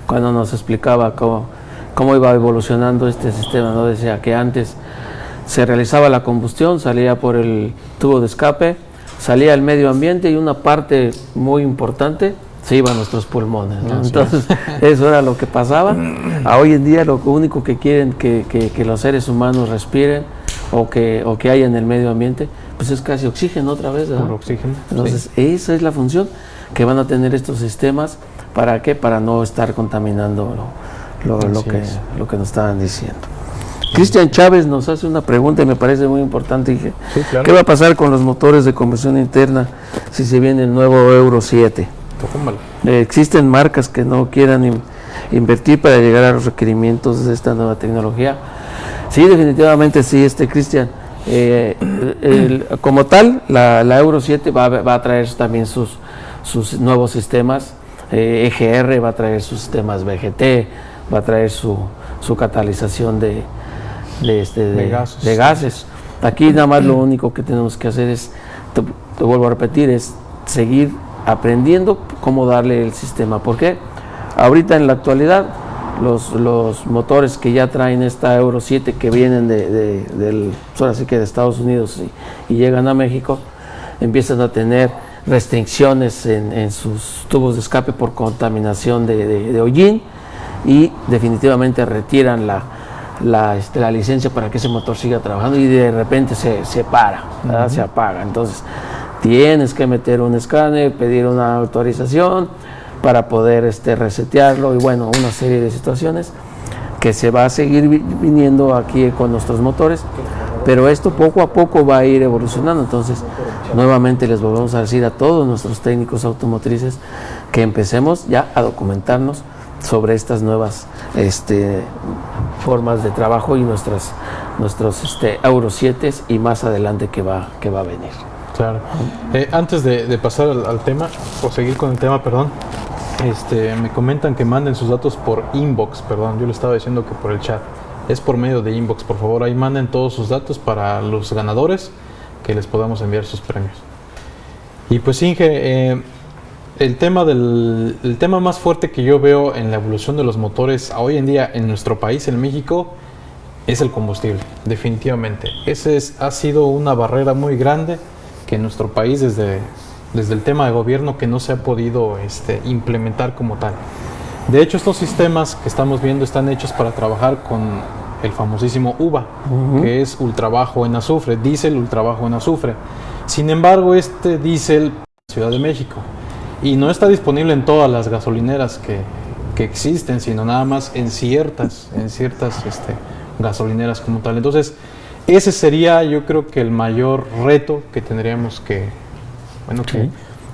cuando nos explicaba cómo iba evolucionando este sistema, ¿no? Decía que antes se realizaba la combustión, salía por el tubo de escape, salía al medio ambiente y una parte muy importante se iba a nuestros pulmones, ¿no? Entonces, eso era lo que pasaba. Hoy en día lo único que quieren que los seres humanos respiren o que haya en el medio ambiente, pues es casi oxígeno otra vez, ¿verdad? Por oxígeno. Entonces, esa es la función que van a tener estos sistemas. ¿Para qué? Para no estar contaminando lo que nos estaban diciendo. Cristian Chávez nos hace una pregunta y me parece muy importante. Dije, sí, claro. ¿Qué va a pasar con los motores de combustión interna si se viene el nuevo Euro 7? Existen marcas que no quieran invertir para llegar a los requerimientos de esta nueva tecnología. Sí, definitivamente sí, Cristian. Como tal, la Euro 7 va a traer también sus nuevos sistemas. EGR va a traer sus sistemas VGT, va a traer su catalización de gases. Aquí nada más lo único que tenemos que hacer es, te vuelvo a repetir, es seguir aprendiendo cómo darle el sistema. ¿Por qué? Ahorita en la actualidad los motores que ya traen esta Euro 7 que vienen ahora sí que de Estados Unidos y llegan a México, empiezan a tener restricciones en sus tubos de escape por contaminación de hollín y definitivamente retiran la licencia para que ese motor siga trabajando y de repente se para, ¿verdad? Se apaga. Entonces tienes que meter un escáner, pedir una autorización para poder resetearlo y bueno, una serie de situaciones que se va a seguir viniendo aquí con nuestros motores, pero esto poco a poco va a ir evolucionando. Entonces nuevamente les volvemos a decir a todos nuestros técnicos automotrices que empecemos ya a documentarnos sobre estas nuevas formas de trabajo y nuestros Euro 7 y más adelante que va a venir. Claro. Antes de pasar al tema, o seguir con el tema, perdón, me comentan que manden sus datos por inbox, perdón, yo le estaba diciendo que por el chat. Es por medio de inbox, por favor, ahí manden todos sus datos para los ganadores que les podamos enviar sus premios. Y pues Inge, el tema más fuerte que yo veo en la evolución de los motores hoy en día en nuestro país, en México, es el combustible, definitivamente. Ha sido una barrera muy grande que en nuestro país desde el tema de gobierno que no se ha podido implementar como tal. De hecho, estos sistemas que estamos viendo están hechos para trabajar con el famosísimo UBA, que es ultrabajo en azufre, diésel ultrabajo en azufre. Sin embargo, este diésel en la Ciudad de México y no está disponible en todas las gasolineras que existen, sino nada más en ciertas gasolineras como tal. Entonces, ese sería, yo creo que el mayor reto que tendríamos que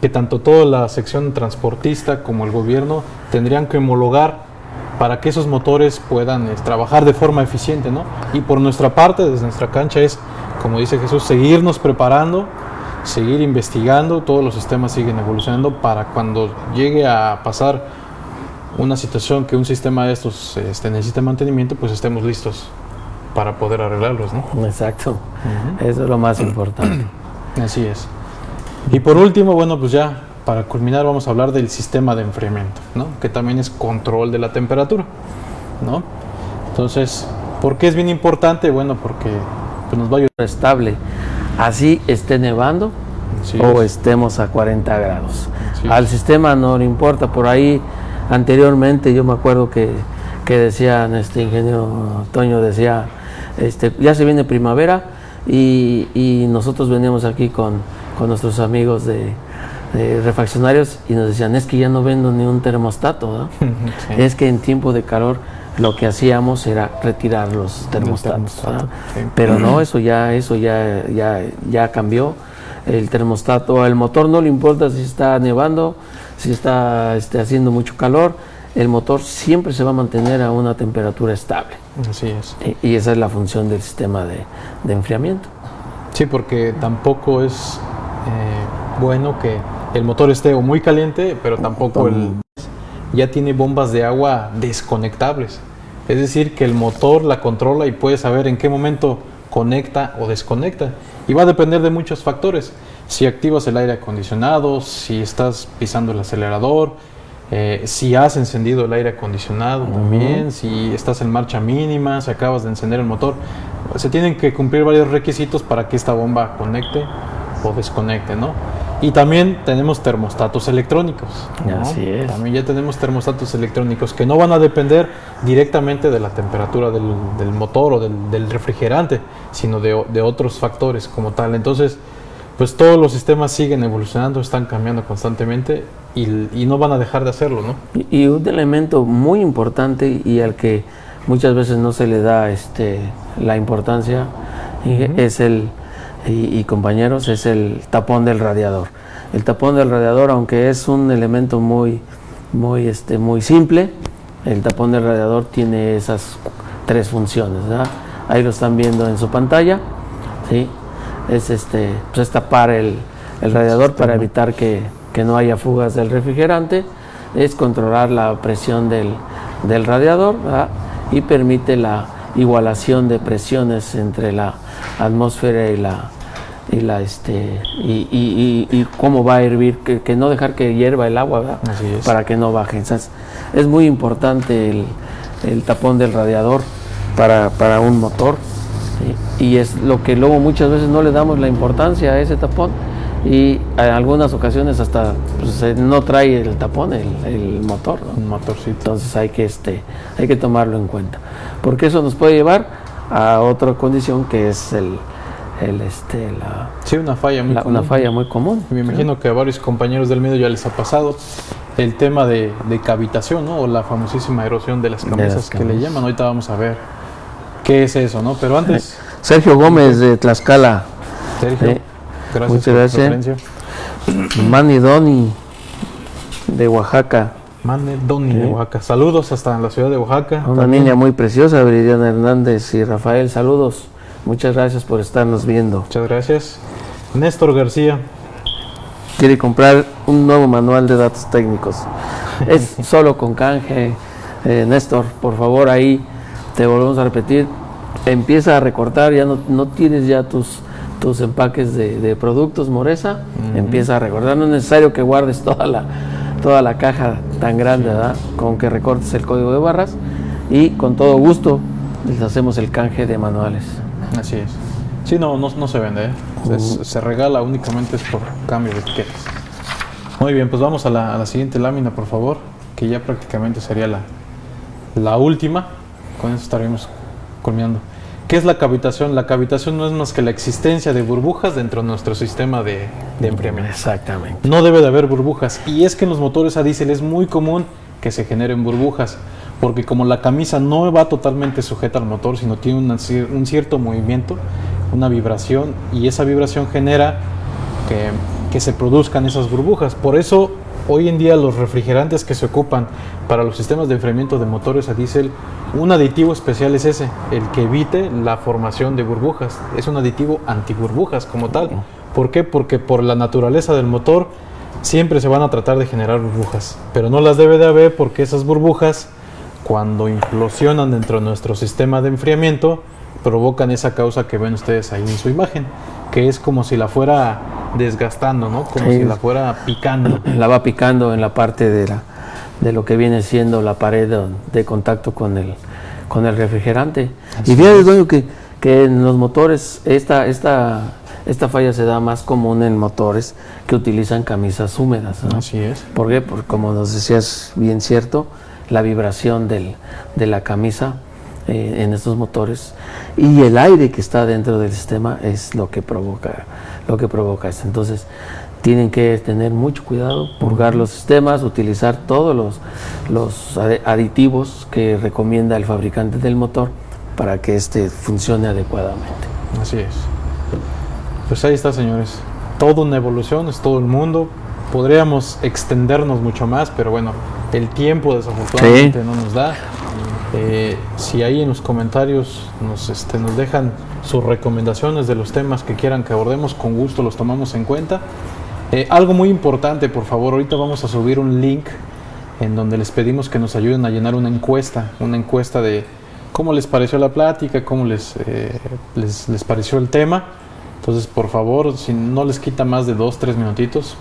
tanto toda la sección transportista como el gobierno tendrían que homologar para que esos motores puedan trabajar de forma eficiente, ¿no? Y por nuestra parte, desde nuestra cancha es, como dice Jesús, seguirnos preparando seguir investigando, todos los sistemas siguen evolucionando para cuando llegue a pasar una situación que un sistema de estos necesite mantenimiento, pues estemos listos para poder arreglarlos, ¿no? Exacto. Eso es lo más importante. Así es. Y por último, bueno, pues ya para culminar vamos a hablar del sistema de enfriamiento, ¿no? Que también es control de la temperatura, ¿no? Entonces, ¿por qué es bien importante? Bueno, porque pues, nos va a ayudar. Estable, así esté nevando o estemos a 40 grados. Al sistema no le importa. Por ahí anteriormente yo me acuerdo que decían, ingeniero Toño decía, ya se viene primavera y nosotros veníamos aquí con nuestros amigos de refaccionarios y nos decían, es que ya no vendo ni un termostato, ¿no? Sí. Es que en tiempo de calor lo que hacíamos era retirar los termostatos, sí. Pero no, eso ya cambió. El termostato, al motor no le importa si está nevando, si está haciendo mucho calor, el motor siempre se va a mantener a una temperatura estable. Así es. Y esa es la función del sistema de enfriamiento. Sí, porque tampoco es bueno que el motor esté o muy caliente, pero tampoco ya tiene bombas de agua desconectables. Es decir, que el motor la controla y puede saber en qué momento conecta o desconecta. Y va a depender de muchos factores. Si activas el aire acondicionado, si estás pisando el acelerador, si has encendido el aire acondicionado también, si estás en marcha mínima, si acabas de encender el motor. Se tienen que cumplir varios requisitos para que esta bomba conecte o desconecte, ¿no? Y también tenemos termostatos electrónicos, ¿no? Así es. También ya tenemos termostatos electrónicos que no van a depender directamente de la temperatura del motor o del refrigerante, sino de otros factores como tal. Entonces, pues todos los sistemas siguen evolucionando, están cambiando constantemente y no van a dejar de hacerlo, ¿no? Y un elemento muy importante y al que muchas veces no se le da la importancia y compañeros, es el tapón del radiador. El tapón del radiador, aunque es un elemento muy simple, el tapón del radiador tiene esas 3 funciones, ¿verdad? Ahí lo están viendo en su pantalla, ¿sí? Es tapar el radiador para evitar que no haya fugas del refrigerante, es controlar la presión del radiador, ¿verdad? Y permite la igualación de presiones entre la atmósfera y cómo va a hervir, que no dejar que hierva el agua, ¿verdad? Así es. Para que no baje. Entonces, es muy importante el tapón del radiador para un motor, ¿sí? Y es lo que luego muchas veces no le damos la importancia a ese tapón y en algunas ocasiones hasta no trae el tapón el motor, ¿no? Un motorcito. Entonces hay que tomarlo en cuenta, porque eso nos puede llevar a otra condición que es una falla muy común. Una falla muy común. Me imagino que a varios compañeros del medio ya les ha pasado el tema de cavitación, ¿no? O la famosísima erosión de las camisas que le llaman. Ahorita vamos a ver qué es eso, ¿no? Pero antes... Sergio Gómez de Tlaxcala. Sergio, gracias. Muchas gracias. Manny Doni de Oaxaca. Manny Doni de Oaxaca. Saludos hasta la ciudad de Oaxaca. Una niña muy preciosa, Viridiana Hernández y Rafael. Saludos. Muchas gracias por estarnos viendo. Muchas gracias. Néstor García. Quiere comprar un nuevo manual de datos técnicos. Es solo con canje. Néstor, por favor, ahí te volvemos a repetir. Empieza a recortar, ya no tienes ya tus empaques de productos Moresa. Empieza a recortar. No es necesario que guardes toda la caja tan grande, ¿verdad? Con que recortes el código de barras y con todo gusto les hacemos el canje de manuales. Así es. Sí, no se vende, ¿eh? Se regala únicamente es por cambio de etiquetas. Muy bien, pues vamos a la siguiente lámina, por favor, que ya prácticamente sería la última. Con eso estaríamos culminando. ¿Qué es la cavitación? La cavitación no es más que la existencia de burbujas dentro de nuestro sistema de enfriamiento. Exactamente. No debe de haber burbujas. Y es que en los motores a diésel es muy común que se generen burbujas, porque como la camisa no va totalmente sujeta al motor, sino tiene un cierto movimiento, una vibración, y esa vibración genera que se produzcan esas burbujas. Por eso hoy en día los refrigerantes que se ocupan para los sistemas de enfriamiento de motores a diésel, un aditivo especial es ese, el que evite la formación de burbujas. Es un aditivo antiburbujas como tal. ¿Por qué? Porque por la naturaleza del motor siempre se van a tratar de generar burbujas, pero no las debe de haber porque esas burbujas, cuando implosionan dentro de nuestro sistema de enfriamiento, provocan esa causa que ven ustedes ahí en su imagen, que es como si la fuera desgastando, ¿no? Como Sí. si la fuera picando. La va picando en la parte de lo que viene siendo la pared de contacto con el refrigerante. Así Y fíjate, es. Toño, que en los motores esta falla se da más común en motores que utilizan camisas húmedas, ¿no? Así es. ¿Por qué? Porque, como nos decías bien cierto, la vibración de la camisa en estos motores y el aire que está dentro del sistema es lo que provoca esto. Entonces tienen que tener mucho cuidado, purgar los sistemas, utilizar todos los aditivos que recomienda el fabricante del motor para que funcione adecuadamente. Así es. Pues ahí está, señores. Toda una evolución, es todo el mundo. Podríamos extendernos mucho más, pero bueno, el tiempo desafortunadamente no nos da. Si ahí en los comentarios nos dejan sus recomendaciones de los temas que quieran que abordemos, con gusto los tomamos en cuenta. Algo muy importante, por favor, ahorita vamos a subir un link en donde les pedimos que nos ayuden a llenar una encuesta de cómo les pareció la plática, cómo les pareció el tema. Entonces, por favor, si no les quita más de 2-3 minutitos,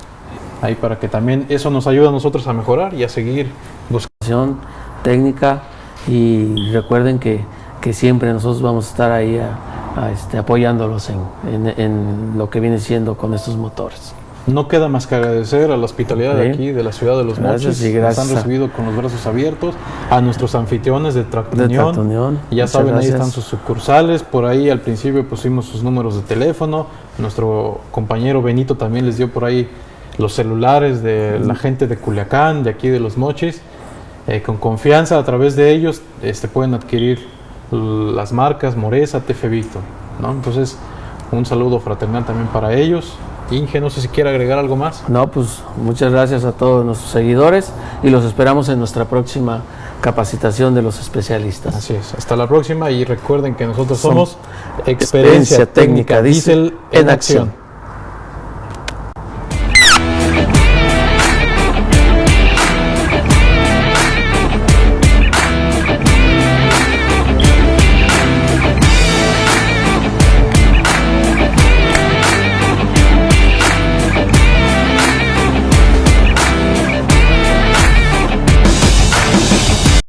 ahí para que también eso nos ayude a nosotros a mejorar y a seguir buscando. Técnica, y recuerden que siempre nosotros vamos a estar ahí apoyándolos en lo que viene siendo con estos motores. No queda más que agradecer a la hospitalidad de aquí, de la ciudad de Los Gracias, Mochis. y gracias Nos han recibido con los brazos abiertos. A nuestros anfitriones de Tractunión. Ya Muchas saben, gracias. ahí están sus sucursales. Por ahí al principio pusimos sus números de teléfono. Nuestro compañero Benito también les dio por ahí los celulares de la gente de Culiacán, de aquí de Los Mochis. Con confianza, a través de ellos pueden adquirir las marcas Moresa, TF Victor, ¿no? Entonces, un saludo fraternal también para ellos. Inge, no sé si quiere agregar algo más. No, pues muchas gracias a todos nuestros seguidores y los esperamos en nuestra próxima capacitación de los especialistas. Así es, hasta la próxima y recuerden que nosotros Somos somos Experiencia Técnica Diesel en Acción.